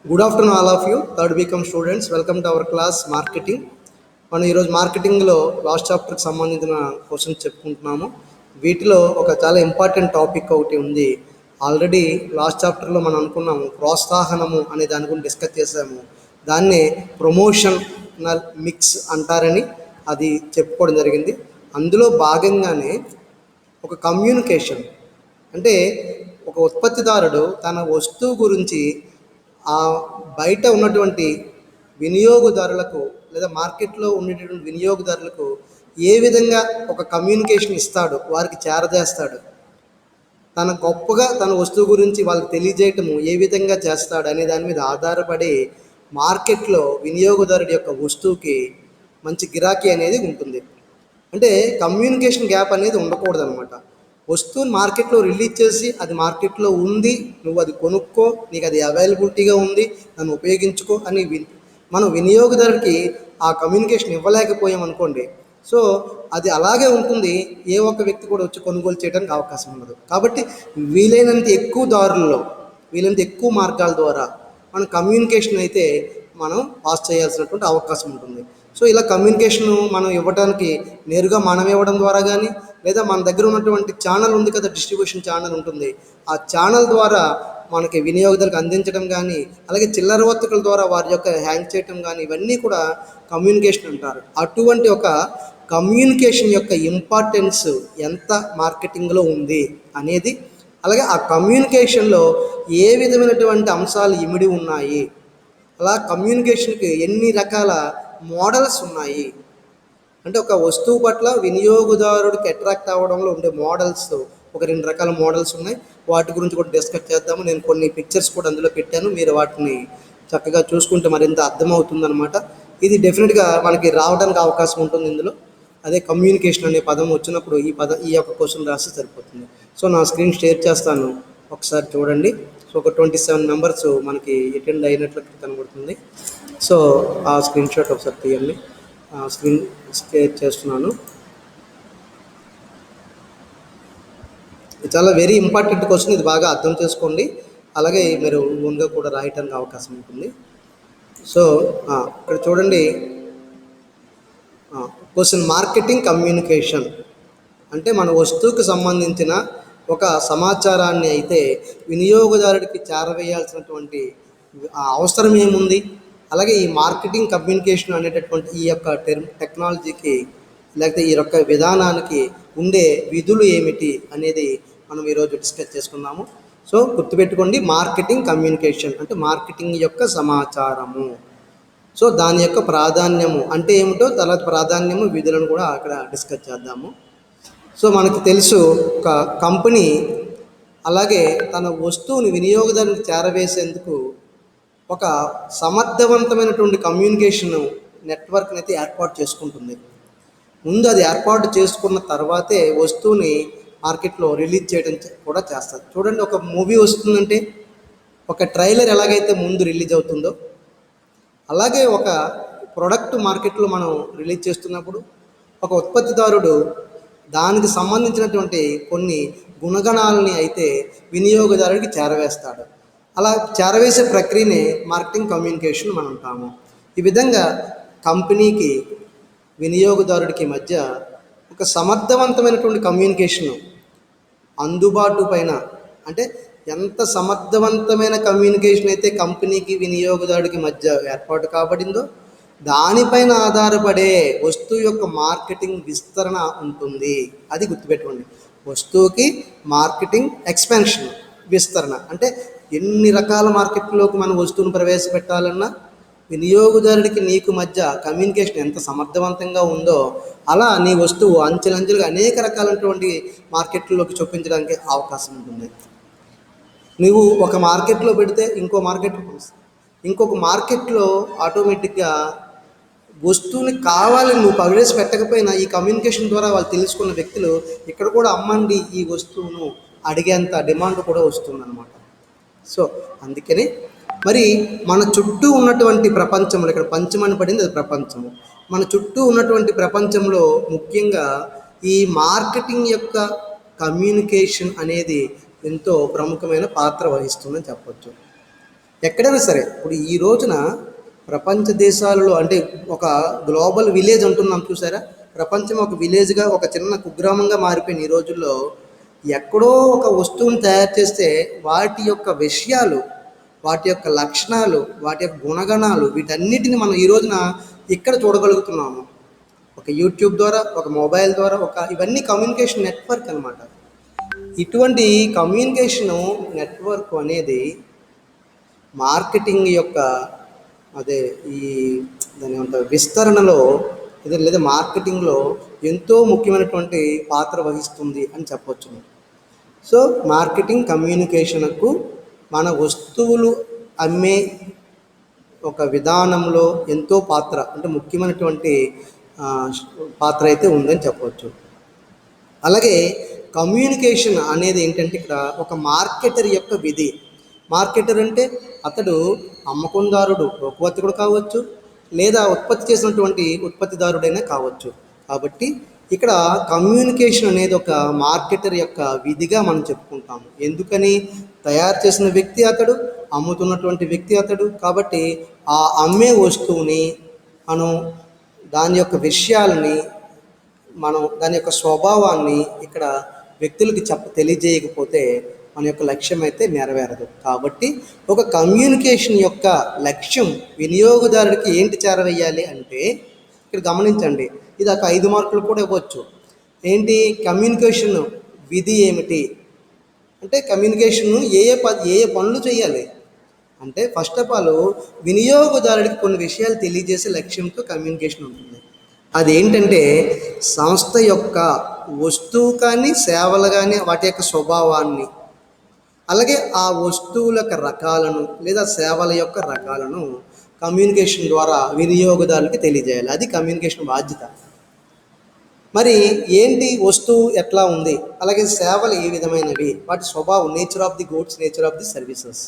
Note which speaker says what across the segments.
Speaker 1: Good afternoon all of you third B Com students. Welcome to our class marketing. మనం ఈరోజు మార్కెటింగ్లో last చాప్టర్కి సంబంధించిన questions చెప్పుకుంటున్నాము. వీటిలో ఒక చాలా ఇంపార్టెంట్ టాపిక్ ఒకటి ఉంది. ఆల్రెడీ లాస్ట్ చాప్టర్లో మనం అనుకున్నాము, ప్రోత్సాహనము అనే దాని గురించి డిస్కస్ చేసాము. దాన్నే ప్రమోషనల్ మిక్స్ అంటారని అది చెప్పుకోవడం జరిగింది. అందులో భాగంగానే ఒక కమ్యూనికేషన్ అంటే ఒక ఉత్పత్తిదారుడు తన వస్తువు గురించి ఆ బయట ఉన్నటువంటి వినియోగదారులకు లేదా మార్కెట్లో ఉండేటటువంటి వినియోగదారులకు ఏ విధంగా ఒక కమ్యూనికేషన్ ఇస్తాడు, వారికి చేరజేస్తాడు, తన గొప్పగా తన వస్తువు గురించి వాళ్ళకి తెలియజేయటము ఏ విధంగా చేస్తాడు అనే దాని మీద ఆధారపడి మార్కెట్లో వినియోగదారుడి యొక్క వస్తువుకి మంచి గిరాకీ అనేది ఉంటుంది. అంటే కమ్యూనికేషన్ గ్యాప్ అనేది ఉండకూడదు అనమాట. వస్తువుని మార్కెట్లో రిలీజ్ చేసి అది మార్కెట్లో ఉంది, నువ్వు అది కొనుక్కో, నీకు అది అవైలబిలిటీగా ఉంది, దాన్ని ఉపయోగించుకో అని మనం వినియోగదారుడికి ఆ కమ్యూనికేషన్ ఇవ్వలేకపోయాం అనుకోండి, సో అది అలాగే ఉంటుంది. ఏ ఒక్క వ్యక్తి కూడా వచ్చి కొనుగోలు చేయడానికి అవకాశం ఉండదు. కాబట్టి వీలైనంత ఎక్కువ దారుల్లో, వీలైనంత ఎక్కువ మార్గాల ద్వారా మన కమ్యూనికేషన్ అయితే మనం పాస్ చేయాల్సినటువంటి అవకాశం ఉంటుంది. సో ఇలా కమ్యూనికేషన్ మనం ఇవ్వడానికి నేరుగా మనం ఇవ్వడం ద్వారా కానీ, లేదా మన దగ్గర ఉన్నటువంటి ఛానల్ ఉంది కదా, డిస్ట్రిబ్యూషన్ ఛానల్ ఉంటుంది, ఆ ఛానల్ ద్వారా మనకి వినియోగదారులకు అందించడం కానీ, అలాగే చిల్లర వర్తకుల ద్వారా వారి యొక్క హ్యాంగ్ చేయడం కానీ, ఇవన్నీ కూడా కమ్యూనికేషన్ అంటారు. అటువంటి ఒక కమ్యూనికేషన్ యొక్క ఇంపార్టెన్స్ ఎంత మార్కెటింగ్లో ఉంది అనేది, అలాగే ఆ కమ్యూనికేషన్లో ఏ విధమైనటువంటి అంశాలు ఇమిడి ఉన్నాయి, అలా కమ్యూనికేషన్కి ఎన్ని రకాల మోడల్స్ ఉన్నాయి, అంటే ఒక వస్తువు పట్ల వినియోగదారుడికి అట్రాక్ట్ అవ్వడంలో ఉండే మోడల్స్ ఒక 2 రకాల మోడల్స్ ఉన్నాయి. వాటి గురించి కూడా డిస్కస్ చేద్దాము. నేను కొన్ని పిక్చర్స్ కూడా అందులో పెట్టాను, మీరు వాటిని చక్కగా చూసుకుంటే మరింత అర్థమవుతుందన్నమాట. ఇది డెఫినెట్గా మనకి రావడానికి అవకాశం ఉంటుంది ఇందులో. అదే కమ్యూనికేషన్ అనే పదం వచ్చినప్పుడు ఈ యొక్క క్వశ్చన్ రాస్తే సరిపోతుంది. సో నా స్క్రీన్ షేర్ చేస్తాను, ఒకసారి చూడండి. సో ఒక 27 మెంబర్స్ మనకి అటెండ్ అయినట్లు కనబడుతుంది. సో ఆ స్క్రీన్ షాట్ ఒకసారి తీయండి. స్క్రీన్ షేర్ చేస్తున్నాను. చాలా వెరీ ఇంపార్టెంట్ క్వశ్చన్, ఇది బాగా అర్థం చేసుకోండి. అలాగే మీరు ఓన్గా కూడా రాయటానికి అవకాశం ఉంటుంది. సో ఇక్కడ చూడండి, క్వశ్చన్ మార్కెటింగ్ కమ్యూనికేషన్ అంటే మన వస్తువుకి సంబంధించిన ఒక సమాచారాన్ని అయితే వినియోగదారుడికి చేరవేయాల్సినటువంటి అవసరం ఏముంది, అలాగే ఈ మార్కెటింగ్ కమ్యూనికేషన్ అనేటటువంటి ఈ యొక్క టెక్నాలజీకి లేకపోతే ఈ యొక్క విధానానికి ఉండే విధులు ఏమిటి అనేది మనం ఈరోజు డిస్కస్ చేసుకుందాము. సో గుర్తుపెట్టుకోండి, మార్కెటింగ్ కమ్యూనికేషన్ అంటే మార్కెటింగ్ యొక్క సమాచారము. సో దాని యొక్క ప్రాధాన్యము అంటే ఏమిటో, తర్వాత ప్రాధాన్యము, విధులను కూడా అక్కడ డిస్కస్ చేద్దాము. సో మనకు తెలుసు, ఒక కంపెనీ అలాగే తన వస్తువుని వినియోగదారునికి చేరవేసేందుకు ఒక సమర్థవంతమైనటువంటి కమ్యూనికేషన్ నెట్వర్క్ని అయితే ఏర్పాటు చేసుకుంటుంది. ముందు అది ఏర్పాటు చేసుకున్న తర్వాతే వస్తువుని మార్కెట్లో రిలీజ్ చేయడం కూడా చేస్తారు. చూడండి, ఒక మూవీ వస్తుందంటే ఒక ట్రైలర్ ఎలాగైతే ముందు రిలీజ్ అవుతుందో, అలాగే ఒక ప్రోడక్ట్ మార్కెట్లో మనం రిలీజ్ చేస్తున్నప్పుడు ఒక ఉత్పత్తిదారుడు దానికి సంబంధించినటువంటి కొన్ని గుణగణాలని అయితే వినియోగదారుడికి చేరవేస్తాడు. అలా చేరవేసే ప్రక్రియనే మార్కెటింగ్ కమ్యూనికేషన్ మనం అంటాము. ఈ విధంగా కంపెనీకి వినియోగదారుడికి మధ్య ఒక సమర్థవంతమైనటువంటి కమ్యూనికేషను అందుబాటు పైన, అంటే ఎంత సమర్థవంతమైన కమ్యూనికేషన్ అయితే కంపెనీకి వినియోగదారుడికి మధ్య ఏర్పాటు కాబడిందో దానిపైన ఆధారపడే వస్తువు యొక్క మార్కెటింగ్ విస్తరణ ఉంటుంది. అది గుర్తుపెట్టుకోండి. వస్తువుకి మార్కెటింగ్ ఎక్స్పాన్షన్, విస్తరణ అంటే ఎన్ని రకాల మార్కెట్లోకి మన వస్తువును ప్రవేశపెట్టాలన్నా వినియోగదారుడికి నీకు మధ్య కమ్యూనికేషన్ ఎంత సమర్థవంతంగా ఉందో అలా నీ వస్తువు అంచెలంచెలుగా అనేక రకాలైనటువంటి మార్కెట్లలోకి చొప్పించడానికి అవకాశం ఉంటుంది. నువ్వు ఒక మార్కెట్లో పెడితే ఇంకొక మార్కెట్లో ఆటోమేటిక్గా వస్తువుని కావాలని నువ్వు ప్రవేశ పెట్టకపోయినా ఈ కమ్యూనికేషన్ ద్వారా వాళ్ళు తెలుసుకున్న వ్యక్తులు ఇక్కడ కూడా అమ్మండి ఈ వస్తువును అడిగేంత డిమాండ్ కూడా వస్తుందన్నమాట. సో అందుకని మరి మన చుట్టూ ఉన్నటువంటి ప్రపంచంలో, ఇక్కడ పంచమని పడింది అది ప్రపంచము, మన చుట్టూ ఉన్నటువంటి ప్రపంచంలో ముఖ్యంగా ఈ మార్కెటింగ్ యొక్క కమ్యూనికేషన్ అనేది ఎంతో ప్రముఖమైన పాత్ర వహిస్తుందని చెప్పవచ్చు. ఎక్కడైనా సరే ఇప్పుడు ఈ రోజున ప్రపంచ దేశాలలో అంటే ఒక గ్లోబల్ విలేజ్ అంటున్నాం చూసారా, ప్రపంచం ఒక విలేజ్గా ఒక చిన్న కుగ్రామంగా మారిపోయిన ఈ రోజుల్లో ఎక్కడో ఒక వస్తువుని తయారు చేస్తే వాటి యొక్క విషయాలు, వాటి యొక్క లక్షణాలు, వాటి యొక్క గుణగణాలు వీటన్నిటిని మనం ఈ రోజున ఇక్కడ చూడగలుగుతున్నాము. ఒక యూట్యూబ్ ద్వారా, ఒక మొబైల్ ద్వారా, ఇవన్నీ కమ్యూనికేషన్ నెట్వర్క్ అనమాట. ఇటువంటి కమ్యూనికేషను నెట్వర్క్ అనేది మార్కెటింగ్ యొక్క అదే ఈ దాని ఏమంటారు విస్తరణలో లేదా మార్కెటింగ్లో ఎంతో ముఖ్యమైనటువంటి పాత్ర వహిస్తుంది అని చెప్పవచ్చు. సో మార్కెటింగ్ కమ్యూనికేషన్కు మన వస్తువులు అమ్మే ఒక విధానంలో ఎంతో పాత్ర అంటే ముఖ్యమైనటువంటి పాత్ర అయితే ఉందని చెప్పవచ్చు. అలాగే కమ్యూనికేషన్ అనేది ఏంటంటే ఇక్కడ ఒక మార్కెటర్ యొక్క విధి. మార్కెటర్ అంటే అతడు అమ్మకందారుడు, ఉపవర్తకుడు కావచ్చు, లేదా ఉత్పత్తి చేసినటువంటి ఉత్పత్తిదారుడైనా కావచ్చు. కాబట్టి ఇక్కడ కమ్యూనికేషన్ అనేది ఒక మార్కెటర్ యొక్క విధిగా మనం చెప్పుకుంటాము. ఎందుకని తయారు చేసిన వ్యక్తి అతడు, అమ్ముతున్నటువంటి వ్యక్తి అతడు. కాబట్టి ఆ అమ్మే వస్తువుని మనం దాని యొక్క విషయాలని మనం దాని యొక్క స్వభావాన్ని ఇక్కడ వ్యక్తులకి తెలియజేయకపోతే మన యొక్క లక్ష్యం అయితే నెరవేరదు. కాబట్టి ఒక కమ్యూనికేషన్ యొక్క లక్ష్యం వినియోగదారుడికి ఏంటి చేరవేయాలి అంటే ఇక్కడ గమనించండి, ఇది ఒక 5 మార్కులు కూడా ఇవ్వచ్చు. ఏంటి కమ్యూనికేషన్ విధి ఏమిటి అంటే కమ్యూనికేషన్ ఏ ఏ పనులు చేయాలి అంటే ఫస్ట్ ఆఫ్ ఆల్ వినియోగదారుడికి కొన్ని విషయాలు తెలియజేసే లక్ష్యంతో కమ్యూనికేషన్ ఉంటుంది. అదేంటంటే సంస్థ యొక్క వస్తువు కానీ సేవలు కానీ వాటి యొక్క స్వభావాన్ని, అలాగే ఆ వస్తువుల యొక్క రకాలను లేదా సేవల యొక్క రకాలను కమ్యూనికేషన్ ద్వారా వినియోగదారులకి తెలియజేయాలి. అది కమ్యూనికేషన్ బాధ్యత. మరి ఏంటి వస్తువు ఎట్లా ఉంది, అలాగే సేవలు ఏ విధమైనవి, వాటి స్వభావం, nature of the goods, nature of the services,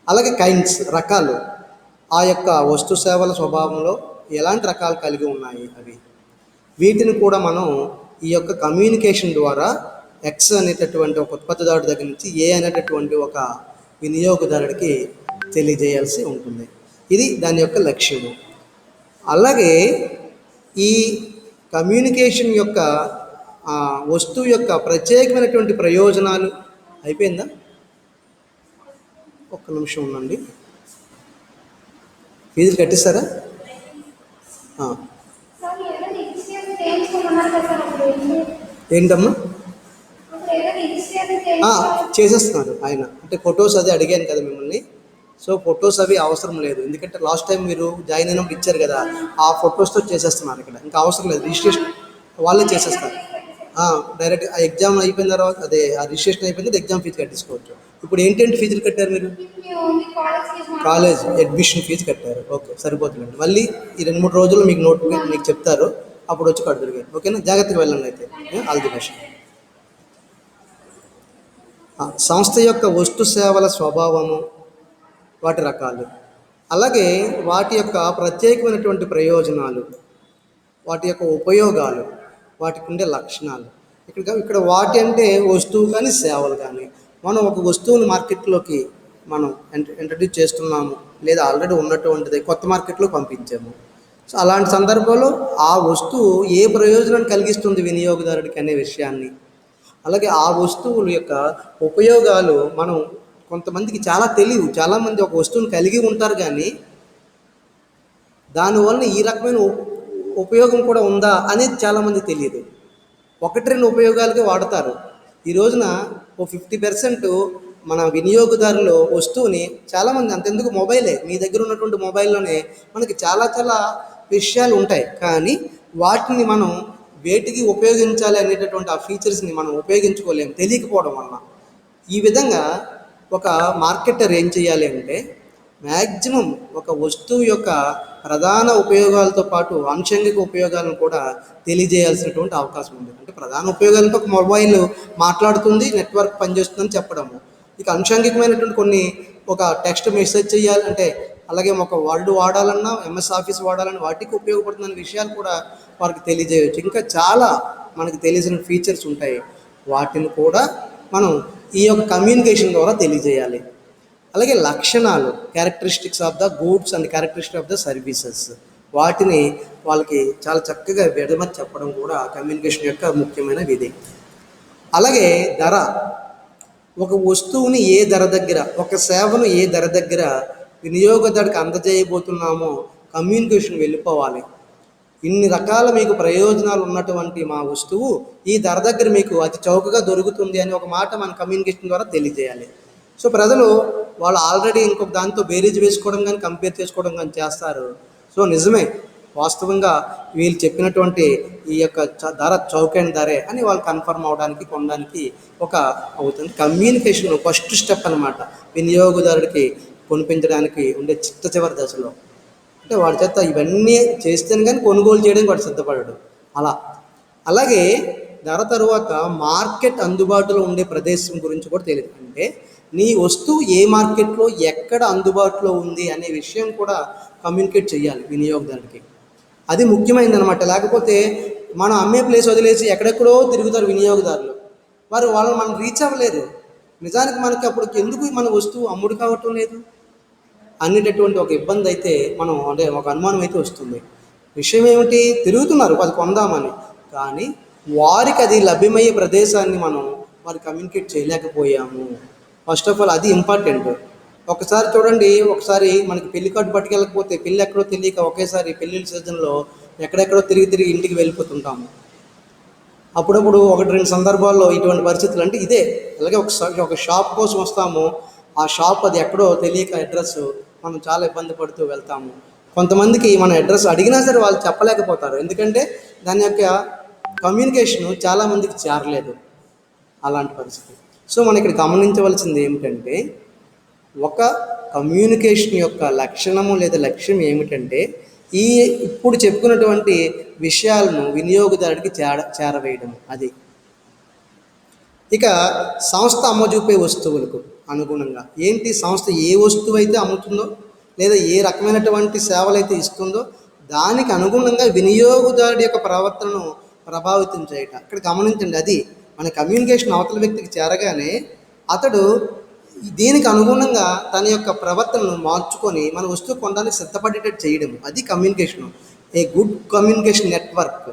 Speaker 1: అలాగే కైండ్స్ రకాలు, ఆ యొక్క వస్తు సేవల స్వభావంలో ఎలాంటి రకాలు కలిగి ఉన్నాయి అవి, వీటిని కూడా మనం ఈ యొక్క కమ్యూనికేషన్ ద్వారా ఎక్స్ అనేటటువంటి ఒక ఉత్పత్తిదారుడి దగ్గర నుంచి ఏ అనేటటువంటి ఒక వినియోగదారుడికి తెలియజేయాల్సి ఉంటుంది. ఇది దాని యొక్క లక్ష్యము. అలాగే ఈ కమ్యూనికేషన్ యొక్క వస్తువు యొక్క ప్రత్యేకమైనటువంటి ప్రయోజనాలు అయిపోయిందా? ఒక్క నిమిషం ఉండండి. ఫీజులు కట్టిస్తారా? ఏంటమ్మా? చేసేస్తున్నారు ఆయన. అంటే ఫొటోస్ అది అడిగాను కదా మిమ్మల్ని. సో ఫొటోస్ అవి అవసరం లేదు, ఎందుకంటే లాస్ట్ టైం మీరు జాయిన్ అయినప్పుడు ఇచ్చారు కదా, ఆ ఫొటోస్తో చేసేస్తున్నారు. ఇక్కడ ఇంకా అవసరం లేదు, రిజిస్ట్రేషన్ వాళ్ళే చేసేస్తారు. డైరెక్ట్ ఆ ఎగ్జామ్ అయిపోయిన తర్వాత అదే ఆ రిజిస్ట్రేషన్ అయిపోయిన తర్వాత ఎగ్జామ్ ఫీజు కట్టించుకోవచ్చు. ఇప్పుడు ఏంటంటే ఫీజులు కట్టారు మీరు? కాలేజ్ అడ్మిషన్ ఫీజు కట్టారు. ఓకే, సరిపోతుందండి. మళ్ళీ ఈ 2-3 రోజుల్లో మీకు నోటిఫికేషన్ మీకు చెప్తారు, అప్పుడు వచ్చి కడుదురు కానీ. ఓకేనా? జాగ్రత్తగా వెళ్ళండి అయితే. All the best. సంస్థ యొక్క వస్తు సేవల స్వభావము, వాటి రకాలు, అలాగే వాటి యొక్క ప్రత్యేకమైనటువంటి ప్రయోజనాలు, వాటి యొక్క ఉపయోగాలు, వాటికి ఉండే లక్షణాలు. ఇక్కడ వాటి అంటే వస్తువు కానీ సేవలు కానీ. మనం ఒక వస్తువుని మార్కెట్లోకి మనం ఇంట్రడ్యూస్ చేస్తున్నాము, లేదా ఆల్రెడీ ఉన్నటువంటిది కొత్త మార్కెట్లోకి పంపించాము. సో అలాంటి సందర్భంలో ఆ వస్తువు ఏ ప్రయోజనాన్ని కలిగిస్తుంది వినియోగదారుడికి అనే విషయాన్ని, అలాగే ఆ వస్తువుల యొక్క ఉపయోగాలు మనం కొంతమందికి చాలా తెలియదు. చాలామంది ఒక వస్తువుని కలిగి ఉంటారు కానీ దానివల్ల ఈ రకమైన ఉపయోగం కూడా ఉందా అనేది చాలామంది తెలియదు. 1-2 ఉపయోగాలకే వాడతారు. ఈ రోజున 50% మన వినియోగదారులు వస్తువుని చాలామంది, అంతెందుకు మొబైలే, మీ దగ్గర ఉన్నటువంటి మొబైల్లోనే మనకి చాలా చాలా విషయాలు ఉంటాయి, కానీ వాటిని మనం వేటికి ఉపయోగించాలి అనేటటువంటి ఆ ఫీచర్స్ని మనం ఉపయోగించుకోలేము తెలియకపోవడం వలన. ఈ విధంగా ఒక మార్కెటర్ ఏం చేయాలి అంటే మ్యాక్సిమం ఒక వస్తువు యొక్క ప్రధాన ఉపయోగాలతో పాటు ఆంషంగిక ఉపయోగాలను కూడా తెలియజేయాల్సినటువంటి అవకాశం ఉంది. అంటే ప్రధాన ఉపయోగాలతో ఒక మొబైల్ మాట్లాడుతుంది, నెట్వర్క్ పనిచేస్తుందని చెప్పడము. ఇక ఆంషంగికమైనటువంటి కొన్ని ఒక టెక్స్ట్ మెసేజ్ చేయాలంటే, అలాగే ఒక వర్డ్ వాడాలన్నా, ఎంఎస్ ఆఫీస్ వాడాలన్నా వాటికి ఉపయోగపడుతున్న విషయాలు కూడా వారికి తెలియజేయవచ్చు. ఇంకా చాలా మనకు తెలిసిన ఫీచర్స్ ఉంటాయి, వాటిని కూడా మనం ఈ యొక్క కమ్యూనికేషన్ ద్వారా తెలియజేయాలి. అలాగే లక్షణాలు, characteristics of the goods and characteristics of the services, వాటిని వాళ్ళకి చాలా చక్కగా విడమర్చి చెప్పడం కూడా కమ్యూనికేషన్ యొక్క ముఖ్యమైన విధి. అలాగే ధర, ఒక వస్తువుని ఏ ధర దగ్గర, ఒక సేవను ఏ ధర దగ్గర వినియోగదారుడికి అందజేయబోతున్నామో కమ్యూనికేషన్ వెళ్ళిపోవాలి. ఇన్ని రకాల మీకు ప్రయోజనాలు ఉన్నటువంటి మా వస్తువు ఈ ధర దగ్గర మీకు అతి చౌకగా దొరుకుతుంది అని ఒక మాట మన కమ్యూనికేషన్ ద్వారా తెలియజేయాలి. సో ప్రజలు వాళ్ళు ఆల్రెడీ ఇంకొక దాంతో బేరీజ్ వేసుకోవడం కానీ కంపేర్ చేసుకోవడం కానీ చేస్తారు. సో నిజమే, వాస్తవంగా వీళ్ళు చెప్పినటువంటి ఈ యొక్క ధర చౌకైన ధరే అని వాళ్ళు కన్ఫర్మ్ అవడానికి కొనడానికి ఒక అవుతుంది. కమ్యూనికేషన్ ఫస్ట్ స్టెప్ అనమాట వినియోగదారుడికి కొనిపించడానికి ఉండే చివరి దశలో. అంటే వాడి చేత ఇవన్నీ చేస్తేనే కానీ కొనుగోలు చేయడానికి వాడు సిద్ధపడడు. అలాగే ధర తరువాత మార్కెట్ అందుబాటులో ఉండే ప్రదేశం గురించి కూడా తెలియదు. అంటే నీ వస్తువు ఏ మార్కెట్లో ఎక్కడ అందుబాటులో ఉంది అనే విషయం కూడా కమ్యూనికేట్ చేయాలి వినియోగదారుడికి. అది ముఖ్యమైనది అనమాట. లేకపోతే మనం అమ్మే ప్లేస్ వదిలేసి ఎక్కడెక్కడో తిరుగుతారు వినియోగదారులు, వాళ్ళని మనం రీచ్ అవ్వలేరు. నిజానికి మనకి అప్పుడు ఎందుకు మన వస్తువు అమ్ముడు కావటం లేదు అనేటటువంటి ఒక ఇబ్బంది అయితే మనం అంటే ఒక అనుమానం అయితే వస్తుంది. విషయం ఏమిటి, తిరుగుతున్నారు అది కొందామని, కానీ వారికి అది లభ్యమయ్యే ప్రదేశాన్ని మనం వారికి కమ్యూనికేట్ చేయలేకపోయాము. ఫస్ట్ ఆఫ్ ఆల్ అది ఇంపార్టెంట్. ఒకసారి చూడండి, ఒకసారి మనకి పెళ్లి కార్డు పట్టుకెళ్ళకపోతే పెళ్ళి ఎక్కడో తెలియక ఒకేసారి పెళ్ళిళ్ళ సీజన్లో ఎక్కడెక్కడో తిరిగి ఇంటికి వెళ్ళిపోతుంటాము. అప్పుడప్పుడు 1-2 సందర్భాల్లో ఇటువంటి పరిస్థితులు అంటే ఇదే. అలాగే ఒక షాప్ కోసం వస్తాము, ఆ షాప్ అది ఎక్కడో తెలియక అడ్రస్ మనం చాలా ఇబ్బంది పడుతూ వెళ్తాము. కొంతమందికి మన అడ్రస్ అడిగినా సరే వాళ్ళు చెప్పలేకపోతారు, ఎందుకంటే దాని యొక్క కమ్యూనికేషన్ చాలామందికి చేరలేదు అలాంటి పరిస్థితి. సో మనం ఇక్కడ గమనించవలసింది ఏమిటంటే, ఒక కమ్యూనికేషన్ యొక్క లక్షణము లేదా లక్ష్యం ఏమిటంటే ఇప్పుడు చెప్పుకున్నటువంటి విషయాలను వినియోగదారుడికి చేరవేయడం. అది ఇక సంస్థ అమ్మజూపే వస్తువులకు అనుగుణంగా ఏంటి, సంస్థ ఏ వస్తువు అయితే అమ్ముతుందో లేదా ఏ రకమైనటువంటి సేవలు అయితే ఇస్తుందో దానికి అనుగుణంగా వినియోగదారుడి యొక్క ప్రవర్తనను ప్రభావితం చేయటం. ఇక్కడ గమనించండి, అది మన కమ్యూనికేషన్ అవతల వ్యక్తికి చేరగానే అతడు దీనికి అనుగుణంగా తన యొక్క ప్రవర్తనను మార్చుకొని మన వస్తువు కొనడానికి సిద్ధపడేటట్టు చేయడం. అది communication. A good communication network.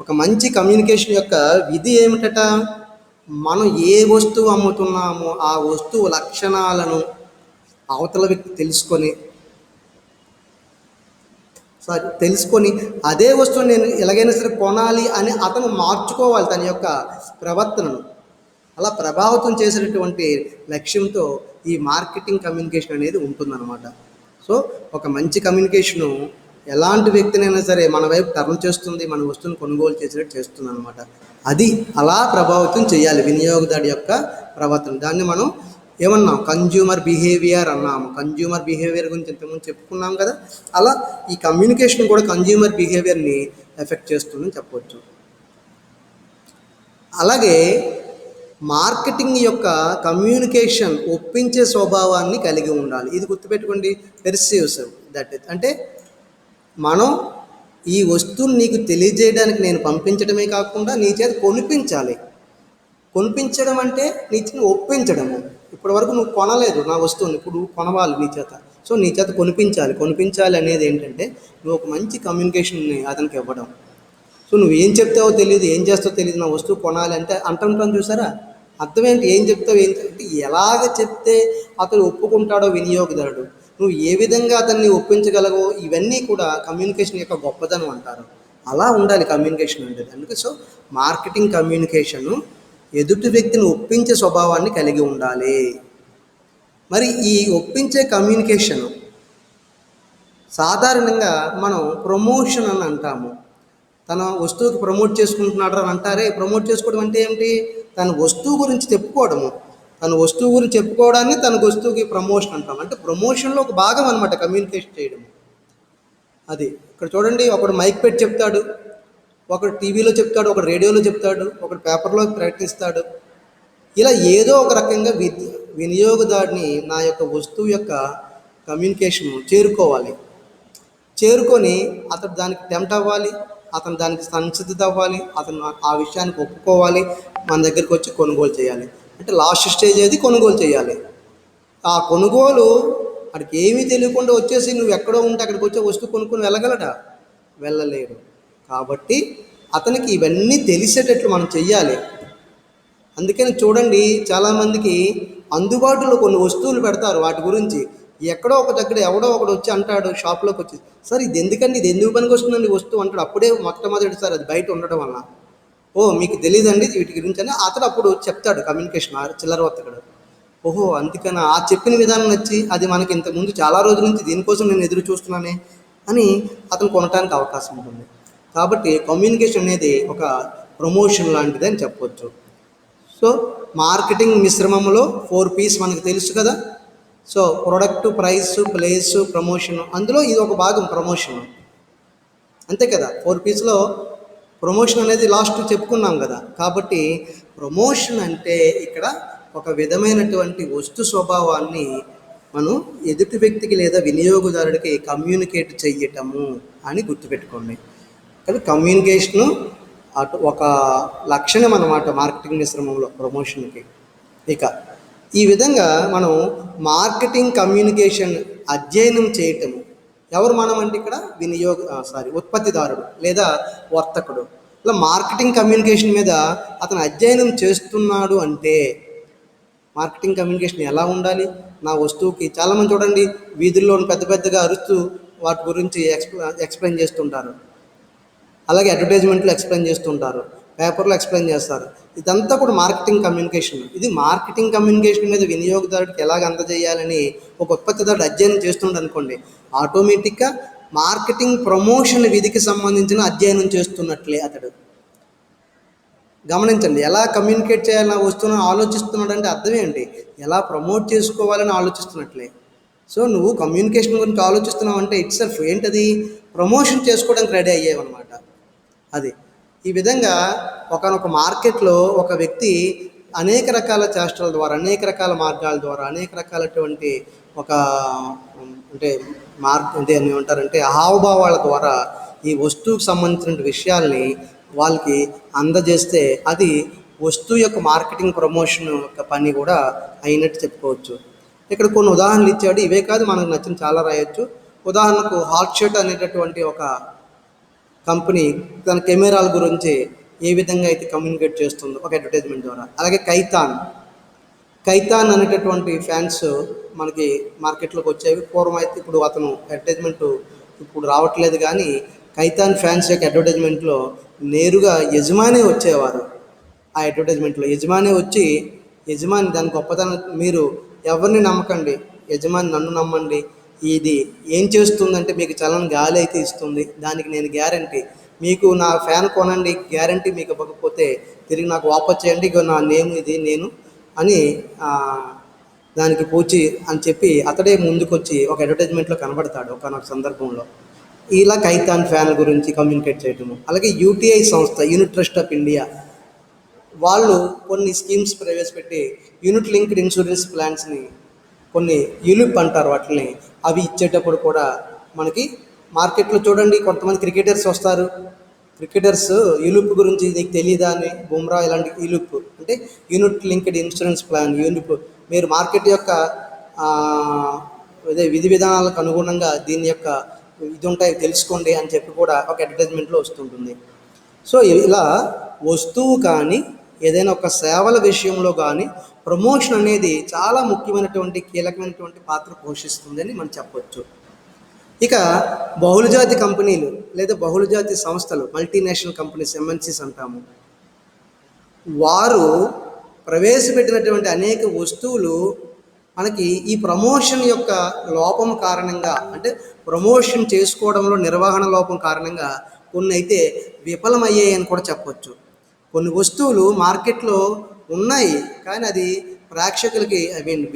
Speaker 1: ఒక మంచి కమ్యూనికేషన్ యొక్క విధి ఏమిటట, మనం ఏ వస్తువు అమ్ముతున్నామో ఆ వస్తువు లక్షణాలను అవతల వ్యక్తి తెలుసుకొని అదే వస్తువుని నేను ఎలాగైనా సరే కొనాలి అని అతను మార్చుకోవాలి తన యొక్క ప్రవర్తనను. అలా ప్రభావితం చేసేటటువంటి లక్ష్యంతో ఈ మార్కెటింగ్ కమ్యూనికేషన్ అనేది ఉంటుందన్నమాట. సో ఒక మంచి కమ్యూనికేషను ఎలాంటి వ్యక్తినైనా సరే మన వైపు టర్న్ చేస్తుంది, మన వస్తువుని కొనుగోలు చేసేటట్టు చేస్తుంది అనమాట. అది అలా ప్రభావితం చేయాలి వినియోగదారుడి యొక్క ప్రవర్తన. దాన్ని మనం ఏమన్నాం, కన్జ్యూమర్ బిహేవియర్ అన్నాము. కన్జ్యూమర్ బిహేవియర్ గురించి ఇంతకుముందు చెప్పుకున్నాం కదా. అలా ఈ కమ్యూనికేషన్ కూడా కన్జ్యూమర్ బిహేవియర్ని ఎఫెక్ట్ చేస్తుందని చెప్పవచ్చు. అలాగే మార్కెటింగ్ యొక్క కమ్యూనికేషన్ ఒప్పించే స్వభావాన్ని కలిగి ఉండాలి. ఇది గుర్తుపెట్టుకోండి, పెర్సీవ్సివ్. దట్ ఇస్ అంటే మనం ఈ వస్తువుని నీకు తెలియజేయడానికి నేను పంపించడమే కాకుండా నీ చేత కొనిపించాలి. కొనిపించడం అంటే నీ చేత ఒప్పించడము. ఇప్పటి వరకు నువ్వు కొనలేదు నా వస్తువుని, ఇప్పుడు కొనవాలి నీ చేత. సో నీ చేత కొనిపించాలి అనేది ఏంటంటే నువ్వు ఒక మంచి కమ్యూనికేషన్ని అతనికి ఇవ్వడం. సో నువ్వు ఏం చెప్తావో తెలియదు, ఏం చేస్తావో తెలియదు, నా వస్తువు కొనాలి అంటే అంటుంటాను చూసారా, అర్థం ఏంటి, ఏం చెప్తావు అంటే ఎలాగ చెప్తే అతను ఒప్పుకుంటాడో వినియోగదారుడు, నువ్వు ఏ విధంగా అతన్ని ఒప్పించగలవో, ఇవన్నీ కూడా కమ్యూనికేషన్ యొక్క గొప్పదనం అంటారు. అలా ఉండాలి కమ్యూనికేషన్ అనేది. అందుకే సో మార్కెటింగ్ కమ్యూనికేషను ఎదుటి వ్యక్తిని ఒప్పించే స్వభావాన్ని కలిగి ఉండాలి. మరి ఈ ఒప్పించే కమ్యూనికేషను సాధారణంగా మనం ప్రమోషన్ అని అంటాము. తన వస్తువుకి ప్రమోట్ చేసుకుంటున్నాడు అని అంటారే. ప్రమోట్ చేసుకోవడం అంటే ఏమిటి, తన వస్తువు గురించి చెప్పుకోవడము. తన వస్తువు గురించి చెప్పుకోవడాన్ని తన వస్తువుకి ప్రమోషన్ అంటాం. అంటే ప్రమోషన్లో ఒక భాగం అనమాట కమ్యూనికేషన్ చేయడం. అది ఇక్కడ చూడండి, ఒకడు మైక్ పెట్టి చెప్తాడు, ఒకడు టీవీలో చెప్తాడు, ఒకడు రేడియోలో చెప్తాడు, ఒకడు పేపర్లో ప్రకటిస్తాడు. ఇలా ఏదో ఒక రకంగా వినియోగదారుని నా యొక్క వస్తువు యొక్క కమ్యూనికేషన్ చేరుకొని అతడు దానికి టెంప్ట్ అవ్వాలి, అతను దానికి సంసిద్ధత అవ్వాలి, అతను ఆ విషయానికి ఒప్పుకోవాలి, మన దగ్గరికి వచ్చి కొనుగోలు చేయాలి. అంటే లాస్ట్ స్టేజ్ ఏది, కొనుగోలు చేయాలి. ఆ కొనుగోలు వాడికి ఏమీ తెలియకుండా వచ్చేసి నువ్వు ఎక్కడో ఉంటే అక్కడికి వచ్చే వస్తువు కొనుక్కొని వెళ్ళగలడా? వెళ్ళలేడు. కాబట్టి అతనికి ఇవన్నీ తెలిసేటట్లు మనం చెయ్యాలి. అందుకని చూడండి, చాలామందికి అందుబాటులో కొన్ని వస్తువులు పెడతారు. వాటి గురించి ఎక్కడో ఒక దగ్గర ఎవడో ఒకడు వచ్చి అంటాడు, షాప్లోకి వచ్చి, సార్ ఇది ఎందుకండి, ఇది ఎందుకు పనికి వస్తుందండి వస్తువు అంటాడు. అప్పుడే మొట్టమొదటిసారి అది బయట ఉండడం వల్ల, ఓ మీకు తెలియదండి వీటి గురించి అని అతడు అప్పుడు చెప్తాడు. కమ్యూనికేషన్ చిల్లర వర్తకుడు, ఓహో అందుకని ఆ చెప్పిన విధానం నచ్చి అది మనకి ఇంతకుముందు చాలా రోజుల నుంచి దీనికోసం నేను ఎదురు చూస్తున్నానే అని అతను కొనడానికి అవకాశం ఉంటుంది. కాబట్టి కమ్యూనికేషన్ అనేది ఒక ప్రమోషన్ లాంటిది అని చెప్పవచ్చు. సో మార్కెటింగ్ మిశ్రమంలో 4 P's మనకు తెలుసు కదా. So product, price, place, promotion, అందులో ఇది ఒక భాగం ప్రమోషన్, అంతే కదా. 4 P'sలో ప్రమోషన్ అనేది లాస్ట్ చెప్పుకున్నాం కదా. కాబట్టి ప్రమోషన్ అంటే ఇక్కడ ఒక విధమైనటువంటి వస్తు స్వభావాన్ని మనం ఎదుటి వ్యక్తికి లేదా వినియోగదారుడికి కమ్యూనికేట్ చెయ్యటము అని గుర్తుపెట్టుకోండి. కానీ కమ్యూనికేషను అటు ఒక లక్షణం అన్నమాట మార్కెటింగ్ మిశ్రమంలో ప్రమోషన్కి. ఇక ఈ విధంగా మనం మార్కెటింగ్ కమ్యూనికేషన్ అధ్యయనం చేయటము, ఎవరు మనం అంటే ఇక్కడ ఉత్పత్తిదారుడు లేదా వర్తకుడు. ఇలా మార్కెటింగ్ కమ్యూనికేషన్ మీద అతను అధ్యయనం చేస్తున్నాడు అంటే మార్కెటింగ్ కమ్యూనికేషన్ ఎలా ఉండాలి, నా వస్తువుకి చాలామంది చూడండి వీధుల్లో పెద్ద పెద్దగా అరుస్తూ వాటి గురించి ఎక్స్ప్లెయిన్ చేస్తుంటారు. అలాగే అడ్వర్టైజ్మెంట్లో ఎక్స్ప్లెయిన్ చేస్తుంటారు, పేపర్లో ఎక్స్ప్లెయిన్ చేస్తారు. ఇదంతా కూడా మార్కెటింగ్ కమ్యూనికేషన్. ఇది మార్కెటింగ్ కమ్యూనికేషన్ మీద వినియోగదారుడికి ఎలాగ అందజేయాలని ఒక ఉత్పత్తిదారుడు అధ్యయనం చేస్తుండ అనుకోండి, ఆటోమేటిక్గా మార్కెటింగ్ ప్రమోషన్ విధికి సంబంధించిన అధ్యయనం చేస్తున్నట్లే అతడు. గమనించండి, ఎలా కమ్యూనికేట్ చేయాలని వస్తువును ఆలోచిస్తున్నాడు అంటే అర్థం ఏంటి, ఎలా ప్రమోట్ చేసుకోవాలని ఆలోచిస్తున్నట్లే. సో నువ్వు కమ్యూనికేషన్ గురించి ఆలోచిస్తున్నావు అంటే ఇట్స్ సెల్ఫ్ ఏంటది, ప్రమోషన్ చేసుకోవడానికి రెడీ అయ్యేవన్నమాట. అది ఈ విధంగా ఒకనొక మార్కెట్లో ఒక వ్యక్తి అనేక రకాల చేష్టల ద్వారా, అనేక రకాల మార్గాల ద్వారా, అనేక రకాలటువంటి ఒక అంటే అని ఏమంటారంటే హావభావాల ద్వారా ఈ వస్తువుకు సంబంధించిన విషయాల్ని వాళ్ళకి అందజేస్తే అది వస్తువు యొక్క మార్కెటింగ్ ప్రమోషన్ యొక్క పని కూడా అయినట్టు చెప్పుకోవచ్చు. ఇక్కడ కొన్ని ఉదాహరణలు ఇచ్చాడు, ఇవే కాదు మనకు నచ్చిన చాలా రాయొచ్చు. ఉదాహరణకు హాట్షాట్ అనేటటువంటి ఒక కంపెనీ తన కెమెరాల గురించి ఏ విధంగా అయితే కమ్యూనికేట్ చేస్తుందో ఒక అడ్వర్టైజ్మెంట్ ద్వారా. అలాగే కైతాన్ అనేటటువంటి ఫ్యాన్స్ మనకి మార్కెట్లోకి వచ్చేవి. పూర్వం అయితే, ఇప్పుడు అతను అడ్వర్టైజ్మెంట్ ఇప్పుడు రావట్లేదు, కానీ కైతాన్ ఫ్యాన్స్ యొక్క అడ్వర్టైజ్మెంట్లో నేరుగా యజమాని వచ్చేవారు. ఆ అడ్వర్టైజ్మెంట్లో యజమాని వచ్చి, యజమాని దాని గొప్పతనం, మీరు ఎవరిని నమ్మకండి, యజమాని నన్ను నమ్మండి, ఇది ఏం చేస్తుందంటే మీకు చల్లని గాలి అయితే ఇస్తుంది, దానికి నేను గ్యారంటీ, మీకు నా ఫ్యాన్ కొనండి, గ్యారంటీ మీకు ఇవ్వకపోతే తిరిగి నాకు వాపస్ చేయండి, ఇక నా నేమ్ ఇది నేను అని దానికి పూచి అని చెప్పి అతడే ముందుకొచ్చి ఒక అడ్వర్టైజ్మెంట్లో కనబడతాడు ఒకనొక సందర్భంలో. ఇలా కైతాన్ ఫ్యాన్ల గురించి కమ్యూనికేట్ చేయటము. అలాగే యూటీఐ సంస్థ, యూనిట్ ట్రస్ట్ ఆఫ్ ఇండియా, వాళ్ళు కొన్ని స్కీమ్స్ ప్రవేశపెట్టి యూనిట్ లింక్డ్ ఇన్సూరెన్స్ ప్లాన్స్ని, కొన్ని యులిప్ అంటారు వాటిని, అవి ఇచ్చేటప్పుడు కూడా మనకి మార్కెట్లో చూడండి కొంతమంది క్రికెటర్స్ వస్తారు. క్రికెటర్స్ యులిప్ గురించి నీకు తెలియదా అని, బుమ్రా ఇలాంటి యులిప్ అంటే యూనిట్ లింక్డ్ ఇన్సూరెన్స్ ప్లాన్, యూనిప్ మీరు మార్కెట్ యొక్క విధి విధానాలకు అనుగుణంగా దీని యొక్క ఇది ఉంటాయి తెలుసుకోండి అని చెప్పి కూడా ఒక అడ్వర్టైజ్మెంట్లో వస్తుంటుంది. సో ఇలా వస్తువు కానీ ఏదైనా ఒక సేవల విషయంలో కానీ ప్రమోషన్ అనేది చాలా ముఖ్యమైనటువంటి కీలకమైనటువంటి పాత్ర పోషిస్తుందని మనం చెప్పవచ్చు. ఇక బహుళజాతి కంపెనీలు లేదా బహుళజాతి సంస్థలు, మల్టీనేషనల్ కంపెనీస్, ఎంఎన్సీస్ అంటాము, వారు ప్రవేశపెట్టినటువంటి అనేక వస్తువులు మనకి ఈ ప్రమోషన్ యొక్క లోపం కారణంగా, అంటే ప్రమోషన్ చేసుకోవడంలో నిర్వహణ లోపం కారణంగా కొన్ని అయితే విఫలమయ్యాయని కూడా చెప్పవచ్చు. కొన్ని వస్తువులు మార్కెట్లో ఉన్నాయి, కానీ అది ప్రేక్షకులకి,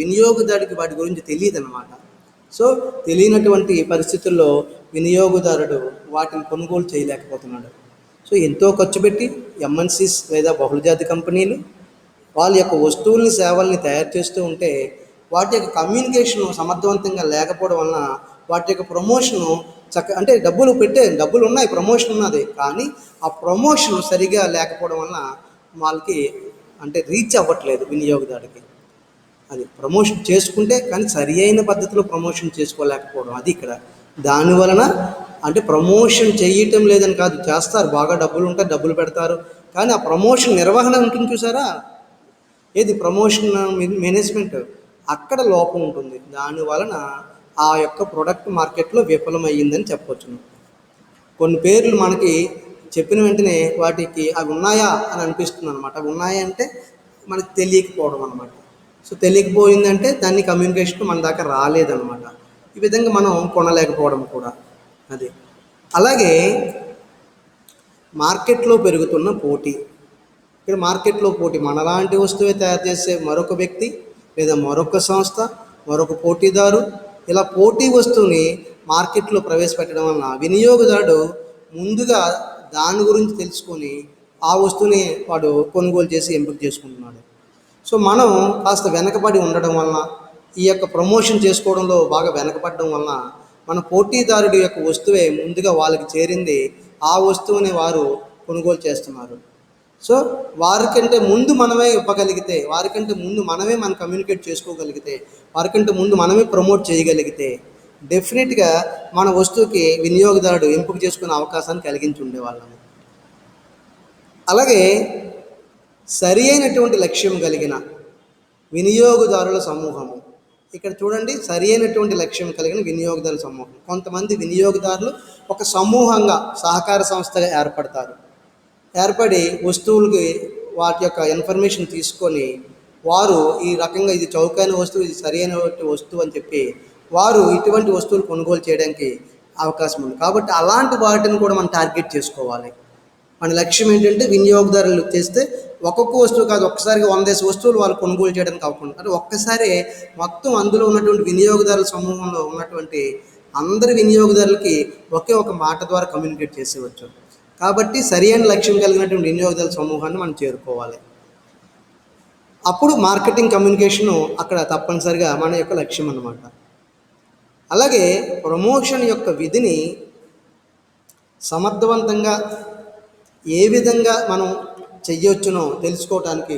Speaker 1: వినియోగదారుడికి వాటి గురించి తెలియదు అన్నమాట. సో తెలియనటువంటి పరిస్థితుల్లో వినియోగదారుడు వాటిని కొనుగోలు చేయలేకపోతున్నాడు. సో ఎంతో ఖర్చు పెట్టి ఎంఎన్సీస్ లేదా బహుళజాతి కంపెనీలు వాళ్ళ యొక్క వస్తువుల్ని, సేవల్ని తయారు చేస్తూ ఉంటే వాటి యొక్క కమ్యూనికేషను సమర్థవంతంగా లేకపోవడం వలన వాటి యొక్క ప్రమోషను అంటే డబ్బులు ఉన్నాయి, ప్రమోషన్ ఉన్నది, కానీ ఆ ప్రమోషన్ సరిగా లేకపోవడం వలన వాళ్ళకి అంటే రీచ్ అవ్వట్లేదు వినియోగదారుడికి. అది ప్రమోషన్ చేసుకుంటే కానీ సరి అయిన పద్ధతిలో ప్రమోషన్ చేసుకోలేకపోవడం అది ఇక్కడ. దానివలన అంటే ప్రమోషన్ చేయటం లేదని కాదు, చేస్తారు, బాగా డబ్బులు ఉంటాయి, డబ్బులు పెడతారు, కానీ ఆ ప్రమోషన్ నిర్వహణ ఉంటుంది చూసారా, ఏది ప్రమోషన్ మేనేజ్మెంట్, అక్కడ లోపం ఉంటుంది. దానివలన ఆ యొక్క ప్రొడక్ట్ మార్కెట్లో విఫలమయ్యిందని చెప్పవచ్చును. కొన్ని పేర్లు మనకి చెప్పిన వెంటనే వాటికి అవి ఉన్నాయా అని అనిపిస్తుంది అనమాట. అవి ఉన్నాయా అంటే మనకు తెలియకపోవడం అనమాట. సో తెలియకపోయిందంటే దాన్ని కమ్యూనికేషన్ మన దాకా రాలేదన్నమాట. ఈ విధంగా మనం కొనలేకపోవడం కూడా అది. అలాగే మార్కెట్లో పెరుగుతున్న పోటీ. ఇక్కడ మార్కెట్లో పోటీ, మనలాంటి వస్తువే తయారు చేసే మరొక వ్యక్తి లేదా మరొక సంస్థ, మరొక పోటీదారు, ఇలా పోటీ వస్తువుని మార్కెట్లో ప్రవేశపెట్టడం వలన వినియోగదారుడు ముందుగా దాని గురించి తెలుసుకొని ఆ వస్తువుని వాడు కొనుగోలు చేసి ఎంపిక చేసుకుంటున్నాడు. సో మనం కాస్త వెనకబడి ఉండడం వలన, ఈ యొక్క ప్రమోషన్ చేసుకోవడంలో బాగా వెనకబడడం వలన మన పోటీదారుడి యొక్క వస్తువే ముందుగా వాళ్ళకి చేరింది, ఆ వస్తువుని వారు కొనుగోలు చేస్తున్నారు. సో వారికంటే ముందు మనమే ఇవ్వగలిగితే, వారికంటే ముందు మనమే మనం కమ్యూనికేట్ చేసుకోగలిగితే, వారికంటే ముందు మనమే ప్రమోట్ చేయగలిగితే డెఫినెట్గా మన వస్తువుకి వినియోగదారుడు ఎంపిక చేసుకునే అవకాశాన్ని కలిగించి ఉండేవాళ్ళము. అలాగే సరి అయినటువంటి లక్ష్యం కలిగిన వినియోగదారుల సమూహము. ఇక్కడ చూడండి, సరి అయినటువంటి లక్ష్యం కలిగిన వినియోగదారుల సమూహం. కొంతమంది వినియోగదారులు ఒక సమూహంగా సహకార సంస్థగా ఏర్పడతారు. ఏర్పడి వస్తువులకి వాటి యొక్క ఇన్ఫర్మేషన్ తీసుకొని వారు ఈ రకంగా ఇది చౌకైన వస్తువు, ఇది సరైన వస్తువు అని చెప్పి వారు ఇటువంటి వస్తువులు కొనుగోలు చేయడానికి అవకాశం ఉంది. కాబట్టి అలాంటి వాటిని కూడా మనం టార్గెట్ చేసుకోవాలి. మన లక్ష్యం ఏంటంటే వినియోగదారులు చేస్తే ఒక్కొక్క వస్తువు కాదు, ఒక్కసారిగా 100 వస్తువులు వాళ్ళు కొనుగోలు చేయడానికి అవకుండా, అంటే ఒక్కసారి మొత్తం అందులో ఉన్నటువంటి వినియోగదారుల సమూహంలో ఉన్నటువంటి అందరి వినియోగదారులకి ఒకే ఒక మాట ద్వారా కమ్యూనికేట్ చేసేవచ్చు. కాబట్టి సరైన లక్ష్యం కలిగినటువంటి వినియోగదారుల సమూహాన్ని మనం చేరుకోవాలి. అప్పుడు మార్కెటింగ్ కమ్యూనికేషను అక్కడ తప్పనిసరిగా మన యొక్క లక్ష్యం అన్నమాట. అలాగే ప్రమోషన్ యొక్క విధిని సమర్థవంతంగా ఏ విధంగా మనం చెయ్యొచ్చునో తెలుసుకోవటానికి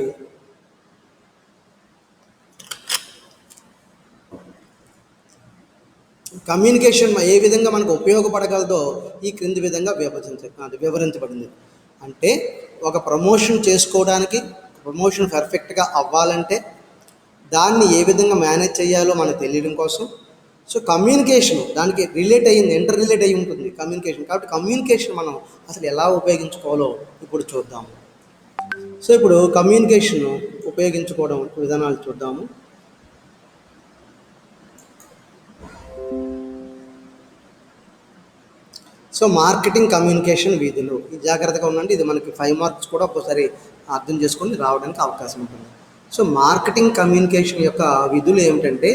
Speaker 1: కమ్యూనికేషన్ ఏ విధంగా మనకు ఉపయోగపడగలదో ఈ క్రింది విధంగా వివరించబడింది. అంటే ఒక ప్రమోషన్ చేసుకోవడానికి, ప్రమోషన్ పర్ఫెక్ట్గా అవ్వాలంటే దాన్ని ఏ విధంగా మేనేజ్ చేయాలో మనకు తెలియడం కోసం, సో కమ్యూనికేషన్ దానికి రిలేట్ అయ్యింది, ఇంటర్ రిలేట్ అయ్యి ఉంటుంది కమ్యూనికేషన్. కాబట్టి కమ్యూనికేషన్ మనం అసలు ఎలా ఉపయోగించుకోవాలో ఇప్పుడు చూద్దాము. సో ఇప్పుడు కమ్యూనికేషన్ ఉపయోగించుకోవడం విధానాలు చూద్దాము. సో మార్కెటింగ్ కమ్యూనికేషన్ విధులు, ఇది జాగ్రత్తగా ఉండండి. ఇది మనకి 5 మార్క్స్ కూడా ఒక్కోసారి అర్థం చేసుకొని రావడానికి అవకాశం ఉంటుంది. సో మార్కెటింగ్ కమ్యూనికేషన్ యొక్క విధులు ఏమిటంటే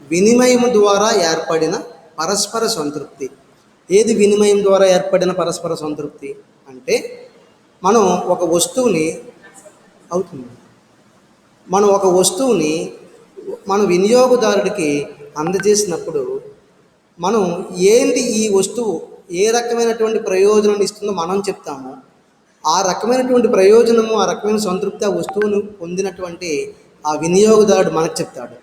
Speaker 1: వినిమయం ద్వారా ఏర్పడిన పరస్పర సంతృప్తి. ఏది వినిమయం ద్వారా ఏర్పడిన పరస్పర సంతృప్తి అంటే మనం ఒక వస్తువుని మన వినియోగదారుడికి అందజేసినప్పుడు మనం ఏంటి ఈ వస్తువు ఏ రకమైనటువంటి ప్రయోజనాన్ని ఇస్తుందో మనం చెప్తాము. ఆ రకమైనటువంటి ప్రయోజనము, ఆ రకమైన సంతృప్తి ఆ వస్తువును పొందినటువంటి ఆ వినియోగదారుడు మనకు చెప్తాడు.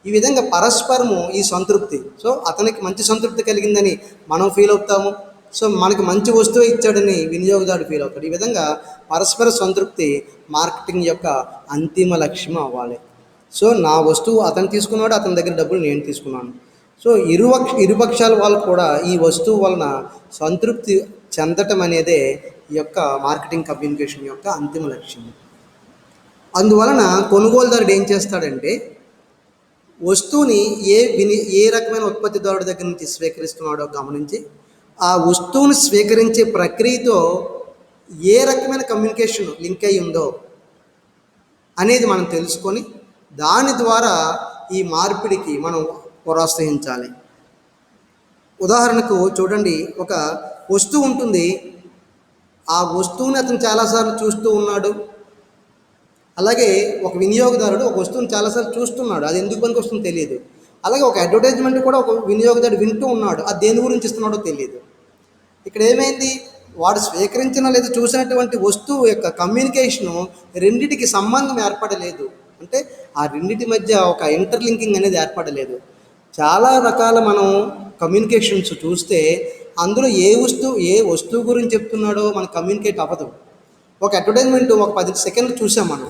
Speaker 1: ఈ విధంగా పరస్పరము ఈ సంతృప్తి, సో అతనికి మంచి సంతృప్తి కలిగిందని మనం ఫీల్ అవుతాము. సో మనకి మంచి వస్తువు ఇచ్చాడని వినియోగదారుడు ఫీల్ అవుతాడు. ఈ విధంగా పరస్పర సంతృప్తి మార్కెటింగ్ యొక్క అంతిమ లక్ష్యం అవ్వాలి. సో నా వస్తువు అతను తీసుకున్నాడు, అతని దగ్గర డబ్బులు నేను తీసుకున్నాను. సో ఇరుపక్షాల వాళ్ళు కూడా ఈ వస్తువు వలన సంతృప్తి చెందటం అనేదే ఈ యొక్క మార్కెటింగ్ కమ్యూనికేషన్ యొక్క అంతిమ లక్ష్యం. అందువలన కొనుగోలుదారుడు ఏం చేస్తాడంటే వస్తువుని ఏ రకమైన ఉత్పత్తిదారుడి దగ్గర నుంచి స్వీకరిస్తున్నాడో గమనించి ఆ వస్తువును స్వీకరించే ప్రక్రియతో ఏ రకమైన కమ్యూనికేషన్ లింక్ అయి ఉందో అనేది మనం తెలుసుకొని దాని ద్వారా ఈ మార్పిడికి మనం ప్రోత్సహించాలి. ఉదాహరణకు చూడండి, ఒక వస్తువు ఉంటుంది, ఆ వస్తువుని అతను చాలాసార్లు చూస్తూ ఉన్నాడు. అలాగే ఒక వినియోగదారుడు ఒక వస్తువుని చాలాసార్లు చూస్తున్నాడు, అది ఎందుకు పనికి వస్తుందో తెలియదు. అలాగే ఒక అడ్వర్టైజ్మెంట్ కూడా ఒక వినియోగదారుడు వింటూ ఉన్నాడు, అది దేని గురించి ఇస్తున్నాడో తెలియదు. ఇక్కడ ఏమైంది, వాడు స్వీకరించిన లేదా చూసినటువంటి వస్తువు యొక్క కమ్యూనికేషను రెండిటికి సంబంధం ఏర్పడలేదు. అంటే ఆ రెండింటి మధ్య ఒక ఇంటర్లింకింగ్ అనేది ఏర్పడలేదు. చాలా రకాల మనం కమ్యూనికేషన్స్ చూస్తే అందులో ఏ వస్తువు గురించి చెప్తున్నాడో మనకు కమ్యూనికేట్ అవ్వదు. ఒక అడ్వర్టైజ్మెంట్ ఒక 10 సెకండ్లు చూసాం మనం.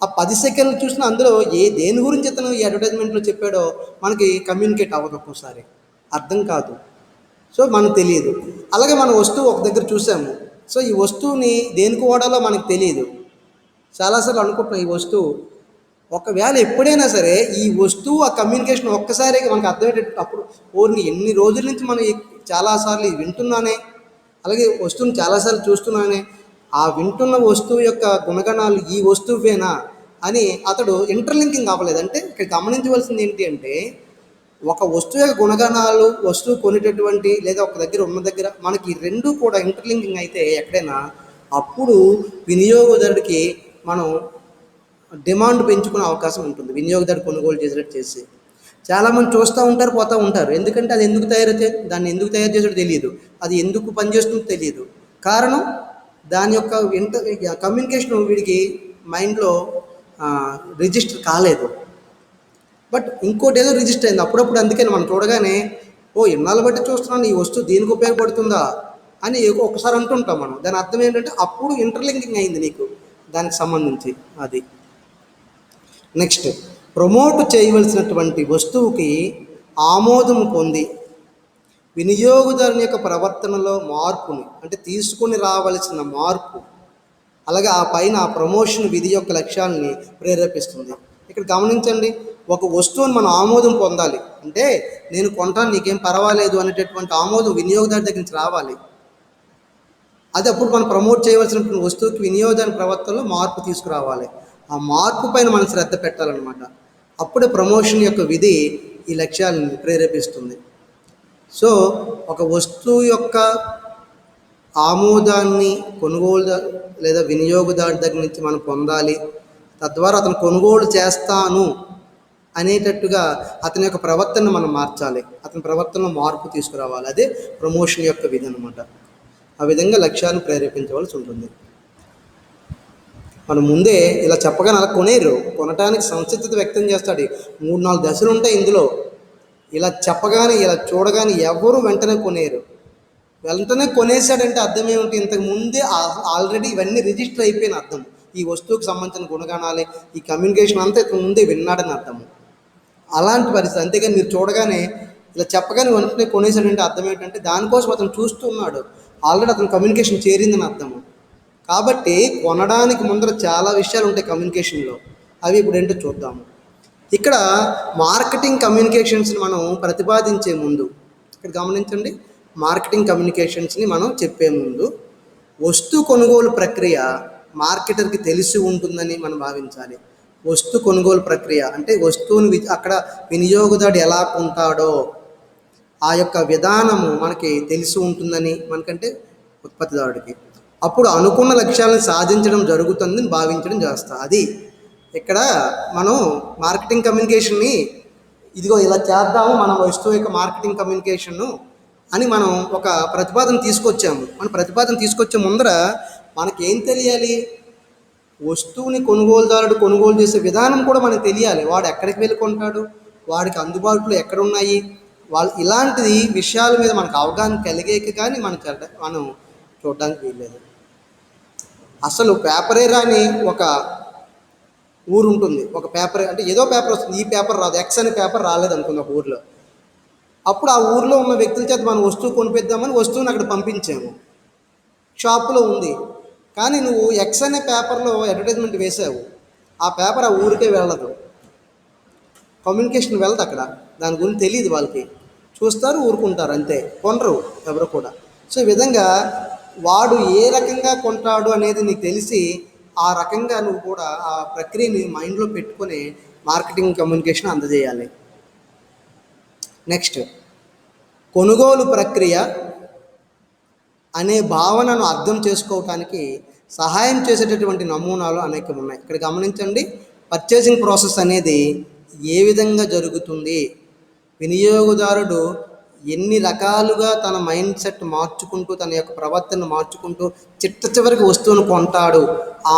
Speaker 1: ఆ 10 సెకండ్లు చూసిన అందులో దేని గురించి అతను ఈ అడ్వర్టైజ్మెంట్లో చెప్పాడో మనకి కమ్యూనికేట్ అవ్వదు, ఒక్కోసారి అర్థం కాదు. సో మనకు తెలియదు. అలాగే మన వస్తువు ఒక దగ్గర చూసాము. సో ఈ వస్తువుని దేనికి వాడాలో మనకు తెలియదు. చాలాసార్లు అనుకుంటున్నాం ఈ వస్తువు ఒకవేళ ఎప్పుడైనా సరే ఈ వస్తువు ఆ కమ్యూనికేషన్ ఒక్కసారిగా మనకు అర్థమయ్యేటట్టు అప్పుడు ఓర్ని ఎన్ని రోజుల నుంచి మనం చాలాసార్లు వింటున్నానే, అలాగే వస్తువుని చాలాసార్లు చూస్తున్నానే, ఆ వింటున్న వస్తువు యొక్క గుణగణాలు ఈ వస్తువేనా అని అతడు ఇంటర్లింకింగ్ అవ్వలేదు. అంటే ఇక్కడ గమనించవలసింది ఏంటి అంటే ఒక వస్తువు యొక్క గుణగణాలు, వస్తువు కొనేటటువంటి లేదా ఒక దగ్గర ఉన్న దగ్గర మనకి రెండు కూడా ఇంటర్లింకింగ్ అయితే ఎక్కడైనా అప్పుడు వినియోగదారుడికి మనం డిమాండ్ పెంచుకునే అవకాశం ఉంటుంది. వినియోగదారు కొనుగోలు చేసి చాలామంది చూస్తూ ఉంటారు, పోతూ ఉంటారు. ఎందుకంటే అది దాన్ని ఎందుకు తయారు చేసాడో తెలియదు, అది ఎందుకు పనిచేస్తుందో తెలియదు. కారణం దాని యొక్క కమ్యూనికేషన్ వీడికి మైండ్లో రిజిస్టర్ కాలేదు. బట్ ఇంకోటి ఏదో రిజిస్టర్ అయింది అప్పుడప్పుడు. అందుకని మనం చూడగానే ఇన్నాళ్ళు బట్టి చూస్తున్నాను ఈ వస్తువు దీనికి ఉపయోగపడుతుందా అని ఒకసారి అంటుంటాం మనం. దాని అర్థం ఏంటంటే అప్పుడు ఇంటర్లింకింగ్ అయింది నీకు దానికి సంబంధించి. అది నెక్స్ట్, ప్రమోట్ చేయవలసినటువంటి వస్తువుకి ఆమోదం పొంది వినియోగదారుని యొక్క ప్రవర్తనలో మార్పుని, అంటే తీసుకొని రావలసిన మార్పు, అలాగే ఆ పైన ఆ ప్రమోషన్ విధి యొక్క లక్ష్యాలని ప్రేరేపిస్తుంది. ఇక్కడ గమనించండి, ఒక వస్తువుని మనం ఆమోదం పొందాలి అంటే నేను కొంటాను నీకేం పర్వాలేదు అనేటటువంటి ఆమోదం వినియోగదారు దగ్గర నుంచి రావాలి. అది అప్పుడు మనం ప్రమోట్ చేయవలసినటువంటి వస్తువుకి వినియోగదారు ప్రవర్తనలో మార్పు తీసుకురావాలి. ఆ మార్పు పైన మనం శ్రద్ధ పెట్టాలన్నమాట. అప్పుడే ప్రమోషన్ యొక్క విధి ఈ లక్ష్యాలను ప్రేరేపిస్తుంది. సో ఒక వస్తువు యొక్క ఆమోదాన్ని కొనుగోలుదారు లేదా వినియోగదారు దగ్గర నుంచి మనం పొందాలి. తద్వారా అతను కొనుగోలు చేస్తాను అనేటట్టుగా అతని యొక్క ప్రవర్తనను మనం మార్చాలి, అతని ప్రవర్తనలో మార్పు తీసుకురావాలి. అదే ప్రమోషన్ యొక్క విధి అనమాట. ఆ విధంగా లక్ష్యాన్ని ప్రేరేపించవలసి ఉంటుంది. మనం ముందే ఇలా చెప్పగానే అలా కొనటానికి సంసిద్ధత వ్యక్తం చేస్తాడు. 3-4 దశలు ఉంటాయి ఇందులో. ఇలా చెప్పగానే ఇలా చూడగానే ఎవరు వెంటనే కొనేరు. వెంటనే కొనేసాడంటే అర్థం ఏమిటి? ఇంతకు ముందే ఆల్రెడీ ఇవన్నీ రిజిస్టర్ అయిపోయిన అర్థం. ఈ వస్తువుకు సంబంధించిన గుణగణాలే, ఈ కమ్యూనికేషన్ అంతా ఇంతకు ముందే విన్నాడని అర్థము. అలాంటి పరిస్థితి. అంతేగాని మీరు చూడగానే ఇలా చెప్పగానే వెంటనే కొనేసాడంటే అర్థం ఏంటంటే దానికోసం అతను చూస్తూ ఉన్నాడు, ఆల్రెడీ అతను కమ్యూనికేషన్ చేరిందని అర్థము. కాబట్టి కొనడానికి ముందర చాలా విషయాలు ఉంటాయి కమ్యూనికేషన్లో. అవి ఇప్పుడు ఏంటో చూద్దాము. ఇక్కడ మార్కెటింగ్ కమ్యూనికేషన్స్ని మనం ప్రతిపాదించే ముందు ఇక్కడ గమనించండి, మార్కెటింగ్ కమ్యూనికేషన్స్ని మనం చెప్పే ముందు వస్తు కొనుగోలు ప్రక్రియ మార్కెటర్కి తెలిసి ఉంటుందని మనం భావించాలి. వస్తు కొనుగోలు ప్రక్రియ అంటే వస్తువుని అక్కడ వినియోగదారుడు ఎలా కొంటాడో ఆ యొక్క విధానము మనకి తెలిసి ఉంటుందని, మనకంటే ఉత్పత్తిదారుడికి అప్పుడు అనుకున్న లక్ష్యాలను సాధించడం జరుగుతుందని భావించడం చేస్తా. అది ఇక్కడ మనం మార్కెటింగ్ కమ్యూనికేషన్ని ఇదిగో ఇలా చేద్దాము మన వస్తువు యొక్క మార్కెటింగ్ కమ్యూనికేషన్ను అని మనం ఒక ప్రతిపాదన తీసుకొచ్చాము. మన ప్రతిపాదన తీసుకొచ్చే ముందర మనకేం తెలియాలి? వస్తువుని కొనుగోలుదారుడు కొనుగోలు చేసే విధానం కూడా మనకు తెలియాలి. వాడు ఎక్కడికి వెళ్ళి కొంటాడు, వాడికి అందుబాటులో ఎక్కడున్నాయి, ఇలాంటి విషయాల మీద మనకు అవగాహన కలిగేక కానీ మనం చూడడానికి వీల్లేదు. అసలు పేపరే రాని ఒక ఊరు ఉంటుంది. ఒక పేపర్ అంటే ఏదో పేపర్ వస్తుంది, ఈ పేపర్ రాదు, ఎక్స్ అనే పేపర్ రాలేదు అనుకుంది ఒక ఊరిలో. అప్పుడు ఆ ఊరిలో ఉన్న వ్యక్తుల చేత మనం వస్తువు కొనిపిద్దామని వస్తువుని అక్కడ పంపించాము. షాపులో ఉంది, కానీ నువ్వు ఎక్స్ అనే పేపర్లో అడ్వర్టైజ్మెంట్ వేసావు. ఆ పేపర్ ఆ ఊరికే వెళ్ళదు, కమ్యూనికేషన్ వెళ్ళదు అక్కడ. దాని గురించి తెలియదు వాళ్ళకి. చూస్తారు, ఊరుకుంటారు, అంతే, కొనరు ఎవరు కూడా. సో ఈ విధంగా వాడు ఏ రకంగా కొంటాడు అనేది నీకు తెలిసి ఆ రకంగా నువ్వు కూడా ఆ ప్రక్రియని మైండ్లో పెట్టుకొని మార్కెటింగ్ కమ్యూనికేషన్ అందజేయాలి. నెక్స్ట్, కొనుగోలు ప్రక్రియ అనే భావనను అర్థం చేసుకోవటానికి సహాయం చేసేటటువంటి నమూనాలు అనేకం ఉన్నాయి. ఇక్కడ గమనించండి, పర్చేసింగ్ ప్రాసెస్ అనేది ఏ విధంగా జరుగుతుంది, వినియోగదారుడు ఎన్ని రకాలుగా తన మైండ్ సెట్ మార్చుకుంటూ తన యొక్క ప్రవర్తన మార్చుకుంటూ చివరికి వస్తువును కొంటాడు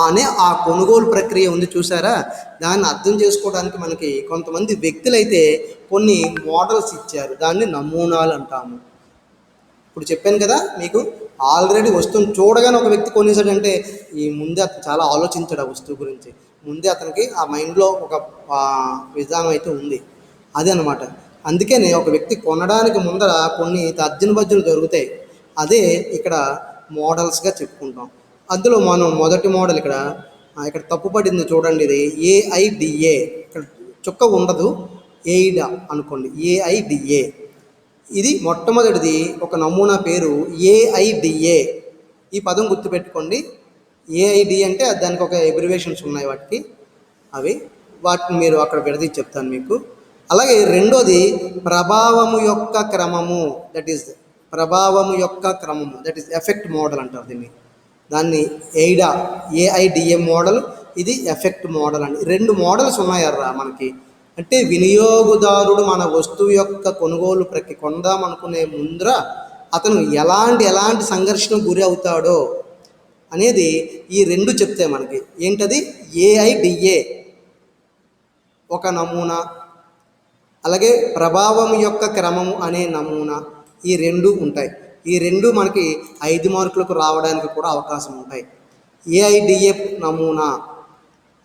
Speaker 1: అనే ఆ కొనుగోలు ప్రక్రియ ఉంది చూసారా. దాన్ని అర్థం చేసుకోవడానికి మనకి కొంతమంది వ్యక్తులైతే కొన్ని మోడల్స్ ఇచ్చారు, దాన్ని నమూనాలు అంటాము. ఇప్పుడు చెప్పాను కదా మీకు, ఆల్రెడీ వస్తువుని చూడగానే ఒక వ్యక్తి కొనేసాడంటే ఈ ముందే అతను చాలా ఆలోచించాడు ఆ వస్తువు గురించి, ముందే అతనికి ఆ మైండ్లో ఒక విధానం అయితే ఉంది. అదే అనమాట. అందుకనే ఒక వ్యక్తి కొనడానికి ముందర కొన్ని తర్జన భర్జనలు జరుగుతాయి. అదే ఇక్కడ మోడల్స్గా చెప్పుకుంటాం. అందులో మనం మొదటి మోడల్ ఇక్కడ తప్పు పడింది చూడండి. ఇది ఏఐడిఏ, ఇక్కడ చుక్క ఉండదు, ఎయిడా అనుకోండి, ఏఐడిఏ. ఇది మొట్టమొదటిది ఒక నమూనా పేరు ఏఐడిఏ. ఈ పదం గుర్తుపెట్టుకోండి. ఏఐడిఏ అంటే దానికి ఒక ఎబ్రివేషన్స్ ఉన్నాయి వాటిని మీరు అక్కడ విడదీసి చెప్తాను మీకు. అలాగే రెండోది ప్రభావము యొక్క క్రమము, దట్ ఈస్ ఎఫెక్ట్ మోడల్ అంటారు దాన్ని ఏఐడిఏ మోడల్, ఇది ఎఫెక్ట్ మోడల్ అండి. రెండు మోడల్స్ ఉన్నాయర్రా మనకి. అంటే వినియోగదారుడు మన వస్తువు యొక్క కొనుగోలు కొందామనుకునే ముందర అతను ఎలాంటి సంఘర్షణకు గురి అవుతాడో అనేది ఈ రెండు చెప్తాయి మనకి. ఏంటది? ఏఐడిఏ ఒక నమూనా, అలాగే ప్రభావం యొక్క క్రమము అనే నమూనా, ఈ రెండు ఉంటాయి. ఈ రెండు మనకి 5 మార్కులకు రావడానికి కూడా అవకాశం ఉంటాయి. ఏఐడిఏ నమూనా,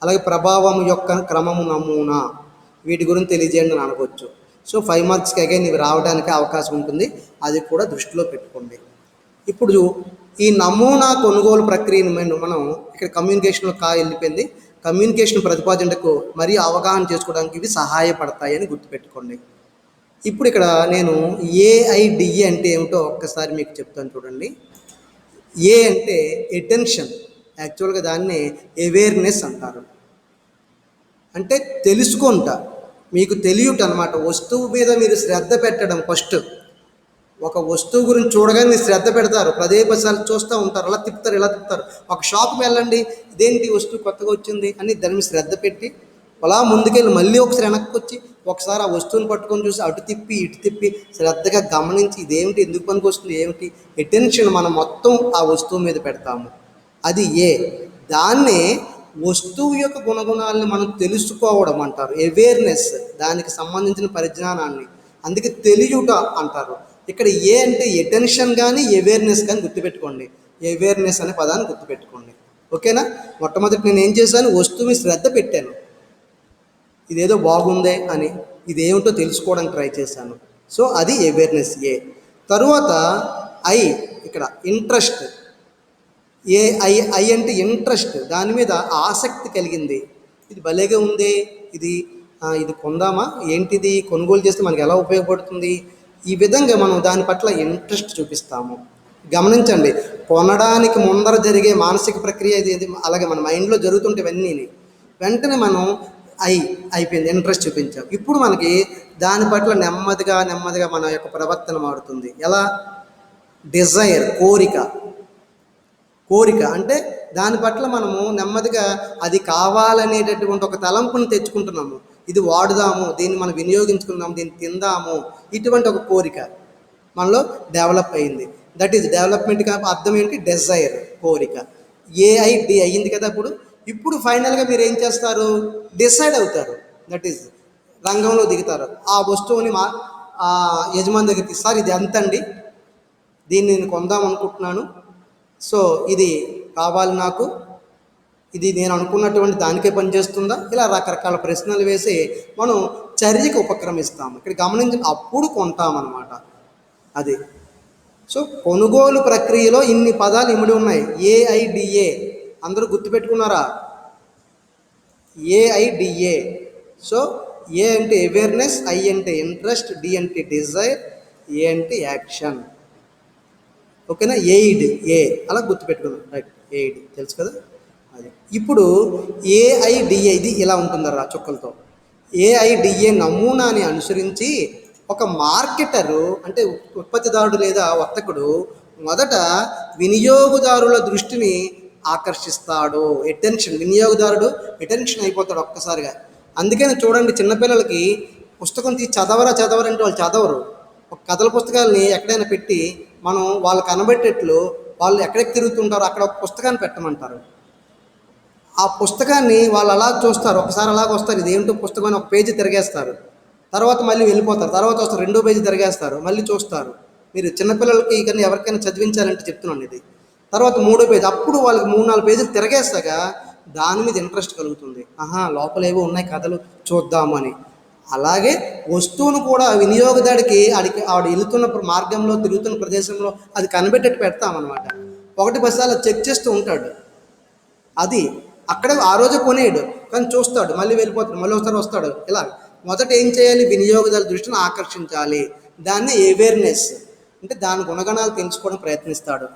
Speaker 1: అలాగే ప్రభావం యొక్క క్రమము నమూనా, వీటి గురించి తెలియజేయండి అని అనుకోవచ్చు. సో 5 మార్క్స్కి అగైన్ ఇవి రావడానికి అవకాశం ఉంటుంది, అది కూడా దృష్టిలో పెట్టుకోండి. ఇప్పుడు ఈ నమూనా కొనుగోలు ప్రక్రియను మనం ఇక్కడ కమ్యూనికేషన్లో వెళ్ళిపోయింది. కమ్యూనికేషన్ ప్రతిపాదనకు మరీ అవగాహన చేసుకోవడానికి ఇవి సహాయపడతాయని గుర్తుపెట్టుకోండి. ఇప్పుడు ఇక్కడ నేను ఏఐడిఏ అంటే ఏమిటో ఒక్కసారి మీకు చెప్తాను చూడండి. ఏ అంటే అటెన్షన్, యాక్చువల్గా దాన్ని అవేర్నెస్ అంటారు. అంటే తెలుసుకుంటా, మీకు తెలియట అనమాట. వస్తువు మీద మీరు శ్రద్ధ పెట్టడం. ఫస్ట్ ఒక వస్తువు గురించి చూడగానే మీరు శ్రద్ధ పెడతారు, పదే పదిసార్లు చూస్తూ ఉంటారు, ఇలా తిప్పుతారు. ఒక షాప్కి వెళ్ళండి, ఇదేంటి వస్తువు కొత్తగా వచ్చింది అని దాని మీద శ్రద్ధ పెట్టి అలా ముందుకెళ్ళి మళ్ళీ ఒకసారి వెనక్కి వచ్చి ఒకసారి ఆ వస్తువుని పట్టుకొని చూసి అటు తిప్పి ఇటు తిప్పి శ్రద్ధగా గమనించి ఇదేమిటి, ఎందుకు పనికి వస్తుంది, ఏమిటి, అటెన్షన్ మనం మొత్తం ఆ వస్తువు మీద పెడతాము. అది దాన్నే వస్తువు యొక్క గుణగుణాలను మనం తెలుసుకోవడం అంటారు. అవేర్నెస్, దానికి సంబంధించిన పరిజ్ఞానాన్ని, అందుకే తెలియుట అంటారు. ఇక్కడ అంటే అటెన్షన్ కానీ అవేర్నెస్ కానీ గుర్తుపెట్టుకోండి. అవేర్నెస్ అనే పదాన్ని గుర్తుపెట్టుకోండి, ఓకేనా. మొట్టమొదటి నేను ఏం చేశాను, వస్తువు మీద శ్రద్ధ పెట్టాను, ఇదేదో బాగుందే అని, ఇదేమిటో తెలుసుకోవడానికి ట్రై చేశాను. సో అది అవేర్నెస్. తరువాత ఇక్కడ ఇంట్రెస్ట్. ఐ అంటే ఇంట్రెస్ట్, దాని మీద ఆసక్తి కలిగింది. ఇది భలేగా ఉంది, ఇది కొందామా, ఏంటిది, కొనుగోలు చేస్తే మనకి ఎలా ఉపయోగపడుతుంది, ఈ విధంగా మనం దాని పట్ల ఇంట్రెస్ట్ చూపిస్తాము. గమనించండి, కొనడానికి ముందర జరిగే మానసిక ప్రక్రియ ఇది. అలాగే మన మైండ్లో జరుగుతుంటే ఇవన్నీ వెంటనే మనం అయిపోయింది, ఇంట్రెస్ట్ చూపించాం. ఇప్పుడు మనకి దాని పట్ల నెమ్మదిగా మన యొక్క ప్రవర్తన మారుతుంది. ఎలా? డిజైర్, కోరిక అంటే దాని పట్ల మనము నెమ్మదిగా అది కావాలనేటటువంటి ఒక తలంపుని తెచ్చుకుంటున్నాము. ఇది వాడుదాము, దీన్ని మనం వినియోగించుకుందాము, దీన్ని తిందాము, ఇటువంటి ఒక కోరిక మనలో డెవలప్ అయింది. దట్ ఈజ్ డెవలప్మెంట్కి అర్థం ఏంటి? డిజైర్, కోరిక. ఏఐడి అయ్యింది కదా. ఇప్పుడు ఫైనల్గా మీరు ఏం చేస్తారు? డిసైడ్ అవుతారు. దట్ ఈజ్ రంగంలో దిగుతారు. ఆ వస్తువుని యజమాని దగ్గరికి ఇస్తారు. ఇది ఎంత అండి, దీన్ని నేను కొందాం అనుకుంటున్నాను, సో ఇది కావాలి నాకు, ఇది నేను అనుకున్నటువంటి దానికే పనిచేస్తుందా, ఇలా రకరకాల ప్రశ్నలు వేసి మనం చర్యకు ఉపక్రమిస్తాము. ఇక్కడ గమనించి అప్పుడు కొంటామన్నమాట. అది సో కొనుగోలు ప్రక్రియలో ఇన్ని పదాలు ఇమిడి ఉన్నాయి. ఏఐడిఏ అందరూ గుర్తుపెట్టుకున్నారా? ఏఐడిఏ. సో ఏ అంటే అవేర్నెస్, ఐ అంటే ఇంట్రెస్ట్, డి అంటే డిజైర్, ఏ అంటే యాక్షన్, ఓకేనా. ఎయిడ్, అలా గుర్తుపెట్టుకున్నాం. రైట్, ఎయిడ్ తెలుసు కదా. అది ఇప్పుడు ఏఐడిఏ ఇది ఇలా ఉంటుందరా చుక్కలతో. ఏఐడిఏ నమూనాని అనుసరించి ఒక మార్కెటరు అంటే ఉత్పత్తిదారుడు లేదా వర్తకుడు మొదట వినియోగదారుల దృష్టిని ఆకర్షిస్తాడు. వినియోగదారుడు అటెన్షన్ అయిపోతాడు ఒక్కసారిగా. అందుకని చూడండి, చిన్నపిల్లలకి పుస్తకం తీసి చదవరంటే వాళ్ళు చదవరు. ఒక కథల పుస్తకాలని ఎక్కడైనా పెట్టి మనం వాళ్ళు కనబెట్టేట్లు వాళ్ళు ఎక్కడెక్కడ తిరుగుతుంటారో అక్కడ ఒక పుస్తకాన్ని పెట్టమంటారు. ఆ పుస్తకాన్ని వాళ్ళు అలా చూస్తారు, ఒకసారి అలాగ వస్తారు, ఇదేంటో పుస్తకం అని ఒక పేజీ తిరిగేస్తారు, తర్వాత మళ్ళీ వెళ్ళిపోతారు, తర్వాత వస్తారు రెండో పేజీ తిరిగేస్తారు, మళ్ళీ చూస్తారు. మీరు చిన్నపిల్లలకి కానీ ఎవరికైనా చదివించాలంటే చెప్తున్నాను ఇది. తర్వాత మూడో పేజీ, అప్పుడు వాళ్ళకి 3-4 పేజీలు తిరగేస్తాక దాని మీద ఇంట్రెస్ట్ కలుగుతుంది. ఆహా, లోపల ఏవో ఉన్నాయి కథలు, చూద్దామని. అలాగే వస్తువును కూడా వినియోగదాడికి ఆవిడ వెళుతున్న మార్గంలో, తిరుగుతున్న ప్రదేశంలో అది కనిపెట్టేట్టు పెడతామన్నమాట. 1-10 సార్లు చెక్ చేస్తూ ఉంటాడు. అది అక్కడ ఆ రోజు కొనేయడు, కానీ చూస్తాడు, మళ్ళీ వెళ్ళిపోతాడు, మళ్ళీ ఒకసారి వస్తాడు. ఇలా మొదట ఏం చేయాలి? వినియోగదారుల దృష్టిని ఆకర్షించాలి. దాన్ని అవేర్నెస్ అంటే దాని గుణగణాలు తెలుసుకోవడం ప్రయత్నిస్తాడు.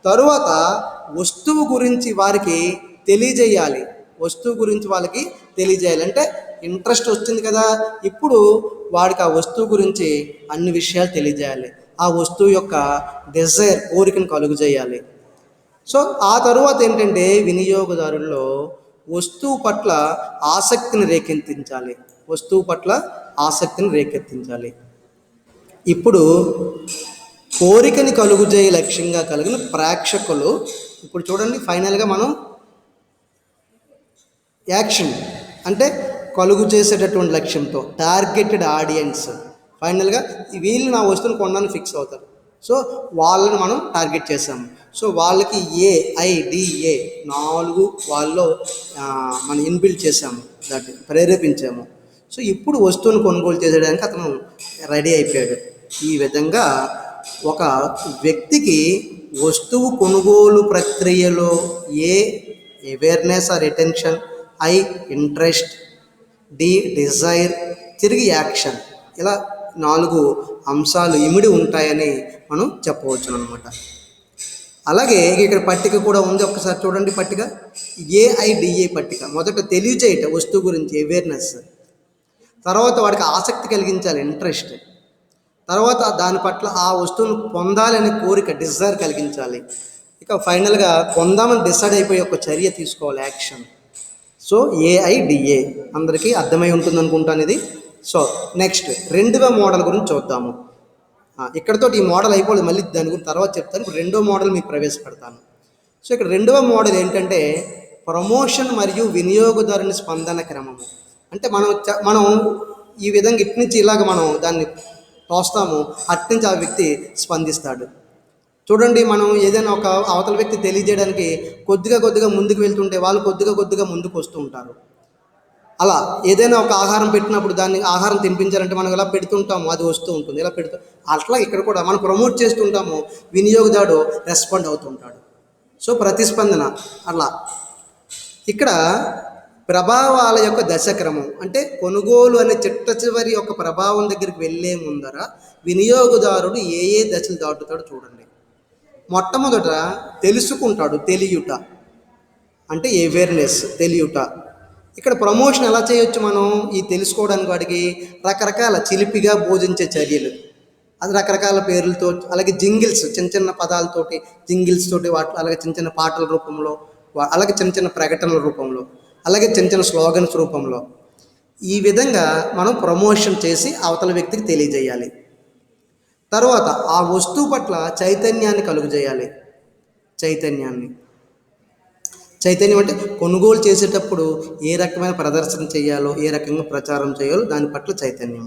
Speaker 1: తరువాత వస్తువు గురించి వారికి తెలియజేయాలి. వస్తువు గురించి వాళ్ళకి తెలియజేయాలి అంటే ఇంట్రెస్ట్ వచ్చింది కదా, ఇప్పుడు వాడికి ఆ వస్తువు గురించి అన్ని విషయాలు తెలియజేయాలి. ఆ వస్తువు యొక్క డిజైర్, కోరికను కలుగు చేయాలి. సో ఆ తరువాత ఏంటంటే వినియోగదారుల్లో వస్తువు పట్ల ఆసక్తిని రేకెత్తించాలి. వస్తువు పట్ల ఆసక్తిని రేకెత్తించాలి. ఇప్పుడు కోరికని కలుగుజేయ లక్ష్యంగా కలిగిన ప్రేక్షకులు, ఇప్పుడు చూడండి ఫైనల్గా మనం యాక్షన్ అంటే కలుగు చేసేటటువంటి లక్ష్యంతో టార్గెటెడ్ ఆడియన్స్, ఫైనల్గా వీళ్ళు నా వస్తువుని కొనడానికి ఫిక్స్ అవుతారు. సో వాళ్ళని మనం టార్గెట్ చేసాము. సో వాళ్ళకి AIDA 4 వాళ్ళలో మనం ఇన్బిల్డ్ చేసాము, దాన్ని ప్రేరేపించాము. సో ఇప్పుడు వస్తువును కొనుగోలు చేసేయడానికి అతను రెడీ అయిపోయాడు. ఈ విధంగా ఒక వ్యక్తికి వస్తువు కొనుగోలు ప్రక్రియలో awareness or attention, interest, desire, తిరిగి యాక్షన్, ఇలా 4 అంశాలు ఇమిడి ఉంటాయని మనం చెప్పవచ్చు అనమాట. అలాగే ఇక్కడ పట్టిక కూడా ఉంది, ఒక్కసారి చూడండి పట్టిక. AIDA పట్టిక మొదట తెలియచేయట వస్తువు గురించి అవేర్నెస్, తర్వాత వాడికి ఆసక్తి కలిగించాలి ఇంట్రెస్ట్, తర్వాత దాని పట్ల ఆ వస్తువును పొందాలని కోరిక డిజైర్ కలిగించాలి, ఇక ఫైనల్గా పొందామని డిసైడ్ అయిపోయి ఒక చర్య తీసుకోవాలి, యాక్షన్. సో AIDA అందరికీ అర్థమై ఉంటుంది అనుకుంటాను ఇది. సో నెక్స్ట్ 2వ మోడల్ గురించి చూద్దాము. ఇక్కడతో ఈ మోడల్ అయిపోలేదు, మళ్ళీ దాని గురించి తర్వాత చెప్తాను. ఇప్పుడు 2వ మోడల్ మీకు ప్రవేశపెడతాను. సో ఇక్కడ 2వ మోడల్ ఏంటంటే ప్రమోషన్ మరియు వినియోగదారుని స్పందన క్రమము. అంటే మనం ఈ విధంగా ఇటు నుంచి ఇలాగ మనం దాన్ని తోస్తాము, అట్నుంచి ఆ వ్యక్తి స్పందిస్తాడు. చూడండి, మనం ఏదైనా ఒక అవతల వ్యక్తి తెలియజేయడానికి కొద్దిగా ముందుకు వెళ్తుంటే వాళ్ళు కొద్దిగా ముందుకు వస్తూ ఉంటారు. అలా ఏదైనా ఒక ఆహారం పెట్టినప్పుడు దాన్ని ఆహారం తినిపించాలంటే మనం ఇలా పెడుతుంటాము, అది వస్తూ ఉంటుంది, ఇలా పెడుతూ. అట్లా ఇక్కడ కూడా మనం ప్రమోట్ చేస్తుంటాము, వినియోగదారుడు రెస్పాండ్ అవుతుంటాడు. సో ప్రతిస్పందన అలా. ఇక్కడ ప్రభావాల యొక్క దశక్రమం అంటే కొనుగోలు అనే చిట్ట చివరి యొక్క ప్రభావం దగ్గరికి వెళ్ళే ముందర వినియోగదారుడు ఏ దశలు దాటుతాడో చూడండి. మొట్టమొదట తెలుసుకుంటాడు, తెలియుట అంటే అవేర్నెస్, తెలియుట. ఇక్కడ ప్రమోషన్ ఎలా చేయొచ్చు మనం ఈ తెలుసుకోవడానికి? వాడికి రకరకాల చిలిపిగా బోధించే చర్యలు, అది రకరకాల పేర్లతో, అలాగే జింగిల్స్, చిన్న పదాలతోటి జింగిల్స్ తోటి, వాటి అలాగే చిన్న పాటల రూపంలో, అలాగే చిన్న ప్రకటనల రూపంలో, అలాగే చిన్న స్లోగన్స్ రూపంలో, ఈ విధంగా మనం ప్రమోషన్ చేసి అవతల వ్యక్తికి తెలియజేయాలి. తర్వాత ఆ వస్తువు పట్ల చైతన్యాన్ని కలుగజేయాలి. చైతన్యం అంటే కొనుగోలు చేసేటప్పుడు ఏ రకమైన ప్రదర్శన చేయాలో, ఏ రకంగా ప్రచారం చేయాలో దాని పట్ల చైతన్యం.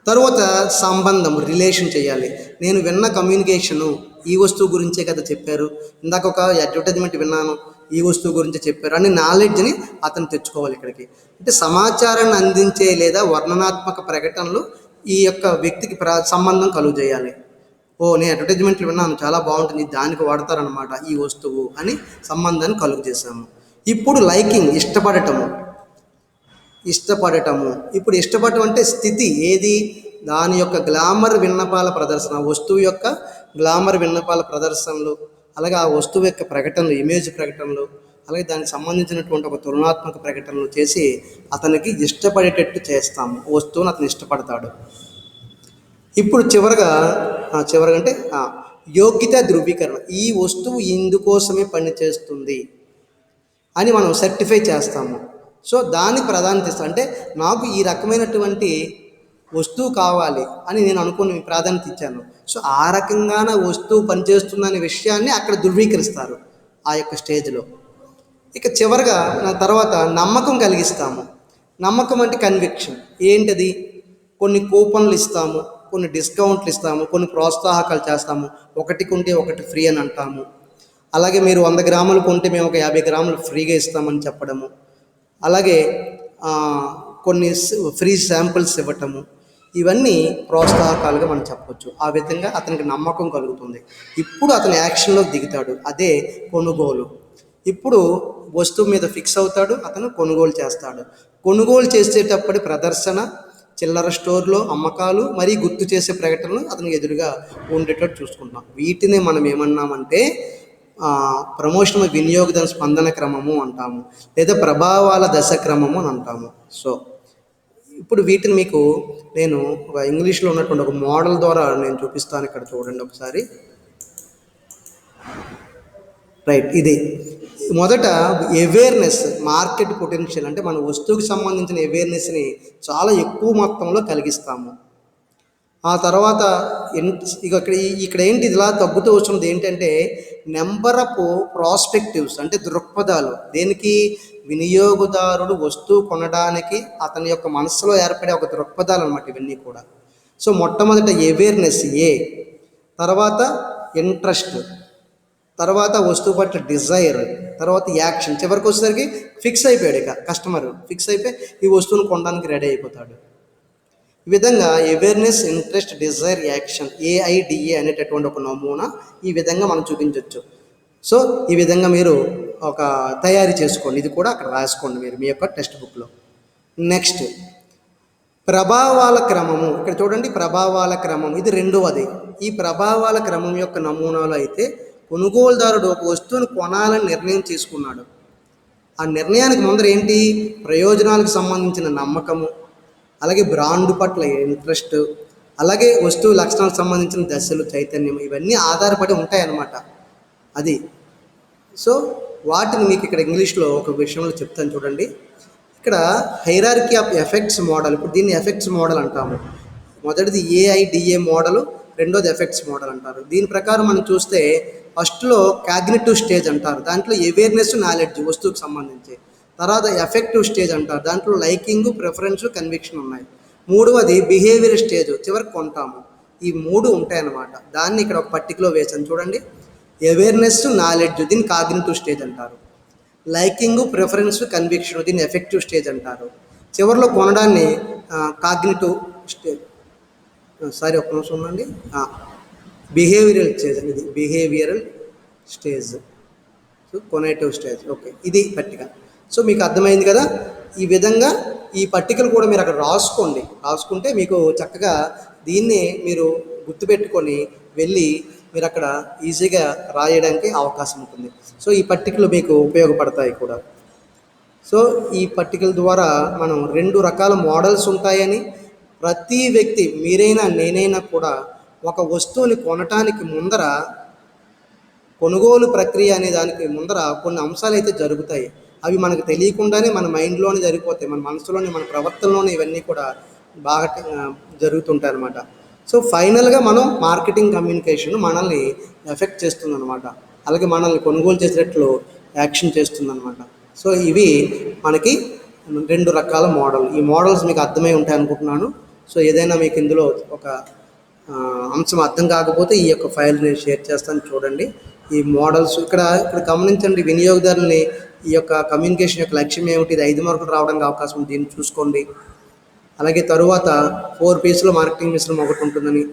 Speaker 1: తర్వాత సంబంధం, రిలేషన్ చేయాలి. నేను విన్న కమ్యూనికేషను ఈ వస్తువు గురించే కదా చెప్పారు, ఇందాక ఒక అడ్వర్టైజ్మెంట్ విన్నాను, ఈ వస్తువు గురించి చెప్పారు అని నాలెడ్జ్ని అతను తెచ్చుకోవాలి ఇక్కడికి. అంటే సమాచారాన్ని అందించే లేదా వర్ణనాత్మక ప్రకటనలు ఈ యొక్క వ్యక్తికి సంబంధం కలుగు చేయాలి. నేను అడ్వర్టైజ్మెంట్లు విన్నాను, చాలా బాగుంటుంది, దానికి వాడతారనమాట ఈ వస్తువు అని సంబంధాన్ని కలుగు చేశాము. ఇప్పుడు లైకింగ్, ఇష్టపడటము. ఇప్పుడు ఇష్టపడటం అంటే స్థితి ఏది? దాని యొక్క గ్లామర్ విన్నపాల ప్రదర్శన, వస్తువు యొక్క గ్లామర్ విన్నపాల ప్రదర్శనలు, అలాగే ఆ వస్తువు యొక్క ప్రకటనలు, ఇమేజ్ ప్రకటనలు, అలాగే దానికి సంబంధించినటువంటి ఒక తులనాత్మక ప్రకటనలు చేసి అతనికి ఇష్టపడేటట్టు చేస్తాము, వస్తువును అతను ఇష్టపడతాడు. ఇప్పుడు చివరగా అంటే యోగ్యత ధృవీకరణ. ఈ వస్తువు ఇందుకోసమే పనిచేస్తుంది అని మనం సర్టిఫై చేస్తాము. సో దానికి ప్రాధాన్యత ఇస్తాం. అంటే నాకు ఈ రకమైనటువంటి వస్తువు కావాలి అని నేను అనుకుని ప్రాధాన్యత ఇచ్చాను. సో ఆ రకంగాన వస్తువు పనిచేస్తుందనే విషయాన్ని అక్కడ ధృవీకరిస్తారు ఆ యొక్క స్టేజ్లో. ఇక చివరిగా నా తర్వాత నమ్మకం కలిగిస్తాము. నమ్మకం అంటే కన్విక్షన్. ఏంటది? కొన్ని కూపన్లు ఇస్తాము, కొన్ని డిస్కౌంట్లు ఇస్తాము, కొన్ని ప్రోత్సాహకాలు చేస్తాము. ఒకటి కొంటే ఒకటి ఫ్రీ అని అంటాము. అలాగే మీరు 100 గ్రాములు కొంటే మేము ఒక 50 గ్రాములు ఫ్రీగా ఇస్తామని చెప్పడము. అలాగే కొన్ని ఫ్రీ శాంపిల్స్ ఇవ్వటము. ఇవన్నీ ప్రోత్సాహకాలుగా మనం చెప్పవచ్చు. ఆ విధంగా అతనికి నమ్మకం కలుగుతుంది. ఇప్పుడు అతను యాక్షన్లో దిగుతాడు. అదే కొనుగోలు. ఇప్పుడు వస్తువు మీద ఫిక్స్ అవుతాడు, అతను కొనుగోలు చేస్తాడు. కొనుగోలు చేసేటప్పటి ప్రదర్శన, చిల్లర స్టోర్లో అమ్మకాలు, మరియు గుర్తు చేసే ప్రకటనలు అతనికి ఎదురుగా ఉండేటట్టు చూసుకుంటాం. వీటిని మనం ఏమన్నామంటే ప్రమోషన్ వినియోగదారు స్పందన క్రమము అంటాము, లేదా ప్రభావాల దశ క్రమము అని అంటాము. సో ఇప్పుడు వీటిని మీకు నేను ఒక ఇంగ్లీష్లో ఉన్నటువంటి ఒక మోడల్ ద్వారా నేను చూపిస్తాను. ఇక్కడ చూడండి ఒకసారి. రైట్, ఇది మొదట అవేర్నెస్, మార్కెట్ పొటెన్షియల్ అంటే మన వస్తువుకి సంబంధించిన అవేర్నెస్ని చాలా ఎక్కువ మొత్తంలో కలిగిస్తాము. ఆ తర్వాత ఇక్కడ ఏంటి ఇలా తగ్గుతూ వస్తున్నది ఏంటంటే నెంబర్ ఆఫ్ ప్రాస్పెక్టివ్స్, అంటే దృక్పథాలు. దేనికి? వినియోగదారుడు వస్తువు కొనడానికి అతని యొక్క మనసులో ఏర్పడే ఒక దృక్పథాలు అన్నమాట ఇవన్నీ కూడా. సో మొట్టమొదట అవేర్నెస్ తర్వాత ఇంట్రెస్ట్, తర్వాత వస్తువు పట్ల డిజైర్, తర్వాత యాక్షన్, చివరికి వచ్చేసరికి ఫిక్స్ అయిపోయాడు. ఇక కస్టమర్ ఫిక్స్ అయిపోయి ఈ వస్తువును కొనడానికి రెడీ అయిపోతాడు. ఈ విధంగా awareness, interest, desire, action, AIDA అనేటటువంటి ఒక నమూనా ఈ విధంగా మనం చూపించవచ్చు. సో ఈ విధంగా మీరు ఒక తయారీ చేసుకోండి. ఇది కూడా అక్కడ రాసుకోండి మీరు మీ యొక్క టెక్స్ట్ బుక్లో. నెక్స్ట్ ప్రభావాల క్రమము. ఇక్కడ చూడండి, ప్రభావాల క్రమం ఇది రెండవది. ఈ ప్రభావాల క్రమం యొక్క నమూనాలు అయితే కొనుగోలుదారుడు ఒక వస్తువును కొనాలని నిర్ణయం తీసుకున్నాడు. ఆ నిర్ణయానికి ముందర ఏంటి? ప్రయోజనాలకు సంబంధించిన నమ్మకము, అలాగే బ్రాండ్ పట్ల ఇంట్రెస్ట్, అలాగే వస్తువు లక్షణాలకు సంబంధించిన దశలు, చైతన్యం, ఇవన్నీ ఆధారపడి ఉంటాయన్నమాట. అది సో వాటిని మీకు ఇక్కడ ఇంగ్లీష్లో ఒక విషయంలో చెప్తాను చూడండి. ఇక్కడ హైరార్కీ ఆఫ్ ఎఫెక్ట్స్ మోడల్. ఇప్పుడు దీన్ని ఎఫెక్ట్స్ మోడల్ అంటాము. మొదటిది AIDA మోడలు, రెండోది ఎఫెక్ట్స్ మోడల్ అంటారు. దీని ప్రకారం మనం చూస్తే ఫస్ట్లో కాగ్నిటివ్ స్టేజ్ అంటారు, దాంట్లో అవేర్నెస్, నాలెడ్జ్ వస్తువుకు సంబంధించి. తర్వాత ఎఫెక్టివ్ స్టేజ్ అంటారు, దాంట్లో లైకింగ్, ప్రిఫరెన్స్, కన్విక్షన్ ఉన్నాయి. మూడవది బిహేవియర్ స్టేజ్, చివరికి కొంటాము. ఈ మూడు ఉంటాయన్నమాట. దాన్ని ఇక్కడ ఒక పట్టికలో వేసాను చూడండి. అవేర్నెస్, నాలెడ్జ్ దీన్ని కాగ్నిటివ్ స్టేజ్ అంటారు. లైకింగ్, ప్రిఫరెన్స్, కన్విక్షన్ దీన్ని ఎఫెక్టివ్ స్టేజ్ అంటారు. చివరిలో కొనడాన్ని కాగ్నిటివ్ స్టేజ్, సారీ ఒక్క నిమిషం ఉందండి, బిహేవియరల్ స్టేజ్ అని. ఇది behavioural stage, so conative stage. Okay, ఇది పట్టిక. సో మీకు అర్థమైంది కదా. ఈ విధంగా ఈ పట్టికలు కూడా మీరు అక్కడ రాసుకుంటే మీకు చక్కగా దీన్ని మీరు గుర్తుపెట్టుకొని వెళ్ళి మీరు అక్కడ ఈజీగా రాయడానికి అవకాశం ఉంటుంది. సో ఈ పట్టికలు మీకు ఉపయోగపడతాయి కూడా. సో ఈ పట్టికల ద్వారా మనం 2 రకాల మోడల్స్ ఉంటాయని, ప్రతి వ్యక్తి మీరైనా నేనైనా కూడా ఒక వస్తువుని కొనటానికి ముందర, కొనుగోలు ప్రక్రియ అనే దానికి ముందర కొన్ని అంశాలు అయితే జరుగుతాయి. అవి మనకు తెలియకుండానే మన మైండ్లోనే జరిగిపోతాయి, మన మనసులోనే, మన ప్రవర్తనలోనే ఇవన్నీ కూడా బాగా జరుగుతుంటాయి అన్నమాట. సో ఫైనల్గా మనం మార్కెటింగ్ కమ్యూనికేషన్ మనల్ని ఎఫెక్ట్ చేస్తుందన్నమాట. అలాగే మనల్ని కొనుగోలు చేసేటట్లు యాక్షన్ చేస్తుందన్నమాట. సో ఇవి మనకి 2 రకాల మోడల్. ఈ మోడల్స్ మీకు అర్థమై ఉంటాయి అనుకుంటున్నాను. సో ఏదైనా మీకు ఇందులో ఒక అంశం అర్థం కాకపోతే ఈ యొక్క ఫైల్ నేను షేర్ చేస్తాను, చూడండి. ఈ మోడల్స్ ఇక్కడ గమనించండి. వినియోగదారుని ఈ యొక్క కమ్యూనికేషన్ యొక్క లక్ష్యం ఏమిటి? ఇది 5 మార్కులు రావడానికి అవకాశం ఉంది, దీన్ని చూసుకోండి. అలాగే తరువాత 4 P'లో మార్కెటింగ్ మిశ్రమం ఒకటి ఉంటుందని,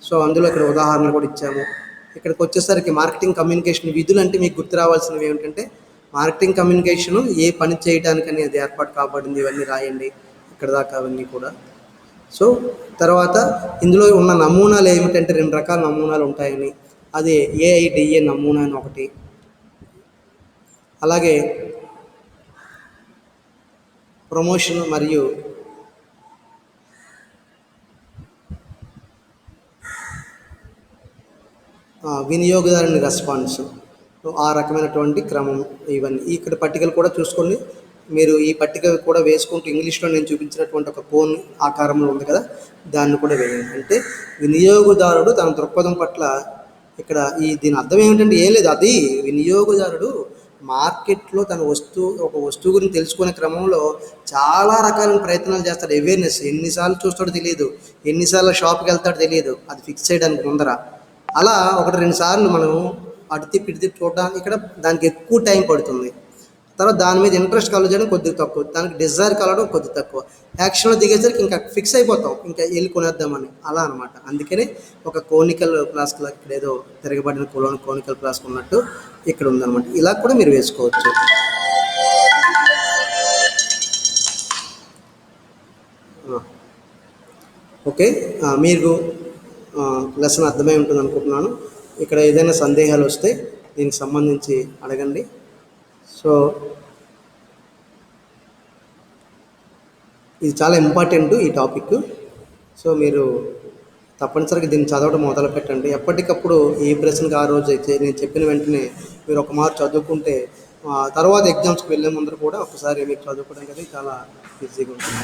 Speaker 1: సో అందులో ఇక్కడ ఉదాహరణలు కూడా ఇచ్చాము. ఇక్కడికి వచ్చేసరికి మార్కెటింగ్ కమ్యూనికేషన్ విధులు అంటే మీకు గుర్తు రావాల్సినవి ఏమిటంటే, మార్కెటింగ్ కమ్యూనికేషను ఏ పని చేయడానికని అది ఏర్పాటు కాబడింది, ఇవన్నీ రాయండి ఇక్కడ దాకా అవన్నీ కూడా. సో తర్వాత ఇందులో ఉన్న నమూనాలు ఏమిటంటే 2 రకాల నమూనాలు ఉంటాయని, అది AIDA నమూనా అని ఒకటి, అలాగే ప్రమోషన్ మరియు వినియోగదారుని రెస్పాన్స్, ఆ రకమైనటువంటి క్రమం. ఇవన్నీ ఇక్కడ పట్టికలు కూడా చూసుకోండి. మీరు ఈ పట్టిక కూడా వేసుకుంటూ ఇంగ్లీష్లో నేను చూపించినటువంటి ఒక కోన్ ఆకారంలో ఉంది కదా, దాన్ని కూడా వేయండి. అంటే వినియోగదారుడు తన దృక్పథం పట్ల ఇక్కడ దీని అర్థం ఏమిటంటే ఏం లేదు, అది వినియోగదారుడు మార్కెట్లో ఒక వస్తువు గురించి తెలుసుకునే క్రమంలో చాలా రకాలైన ప్రయత్నాలు చేస్తాడు. అవేర్నెస్ ఎన్నిసార్లు చూస్తాడో తెలియదు, ఎన్నిసార్లు షాప్కి వెళ్తాడో తెలియదు, అది ఫిక్స్ చేయడానికి ముందర. అలా 1-2 సార్లు మనం అటు తిప్పి ఇటు తిప్పి చూడడానికి ఇక్కడ దానికి ఎక్కువ టైం పడుతుంది. తర్వాత దాని మీద ఇంట్రెస్ట్ కలగడం కొద్దిగా తక్కువ, దానికి డిజైర్ కలగడం కొద్దిగా తక్కువ. యాక్షన్లో దిగేసరికి ఇంకా ఫిక్స్ అయిపోతాం, ఇంకా వెళ్ళి కొనేద్దామని, అలా అనమాట. అందుకనే ఒక కోనికల్ ఫ్లాస్క్ లాగా ఇక్కడ ఏదో తిరగబడిన కోనికల్ ఫ్లాస్క్ ఉన్నట్టు ఇక్కడ ఉందన్నమాట. ఇలా కూడా మీరు వేసుకోవచ్చు. ఓకే, మీకు లెసన్ అర్థమై ఉంటుంది అనుకుంటున్నాను. ఇక్కడ ఏదైనా సందేహాలు వస్తే దీనికి సంబంధించి అడగండి. సో ఇది చాలా ఇంపార్టెంట్ ఈ టాపిక్. సో మీరు తప్పనిసరిగా దీన్ని చదవడం మొదలు పెట్టండి. ఎప్పటికప్పుడు ఏ ప్రశ్నకి ఆ రోజు అయితే నేను చెప్పిన వెంటనే మీరు ఒక మార్కు చదువుకుంటే తర్వాత ఎగ్జామ్స్కి వెళ్ళే ముందర కూడా ఒకసారి మీరు చదువుకోవడం కదా చాలా ఈజీగా ఉంటుంది.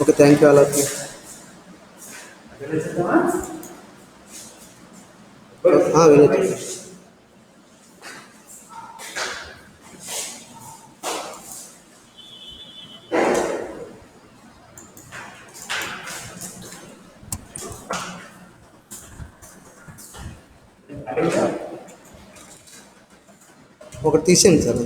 Speaker 1: Okay, thank you all of you. Vinod ఒకటి తీసేయండి సార్.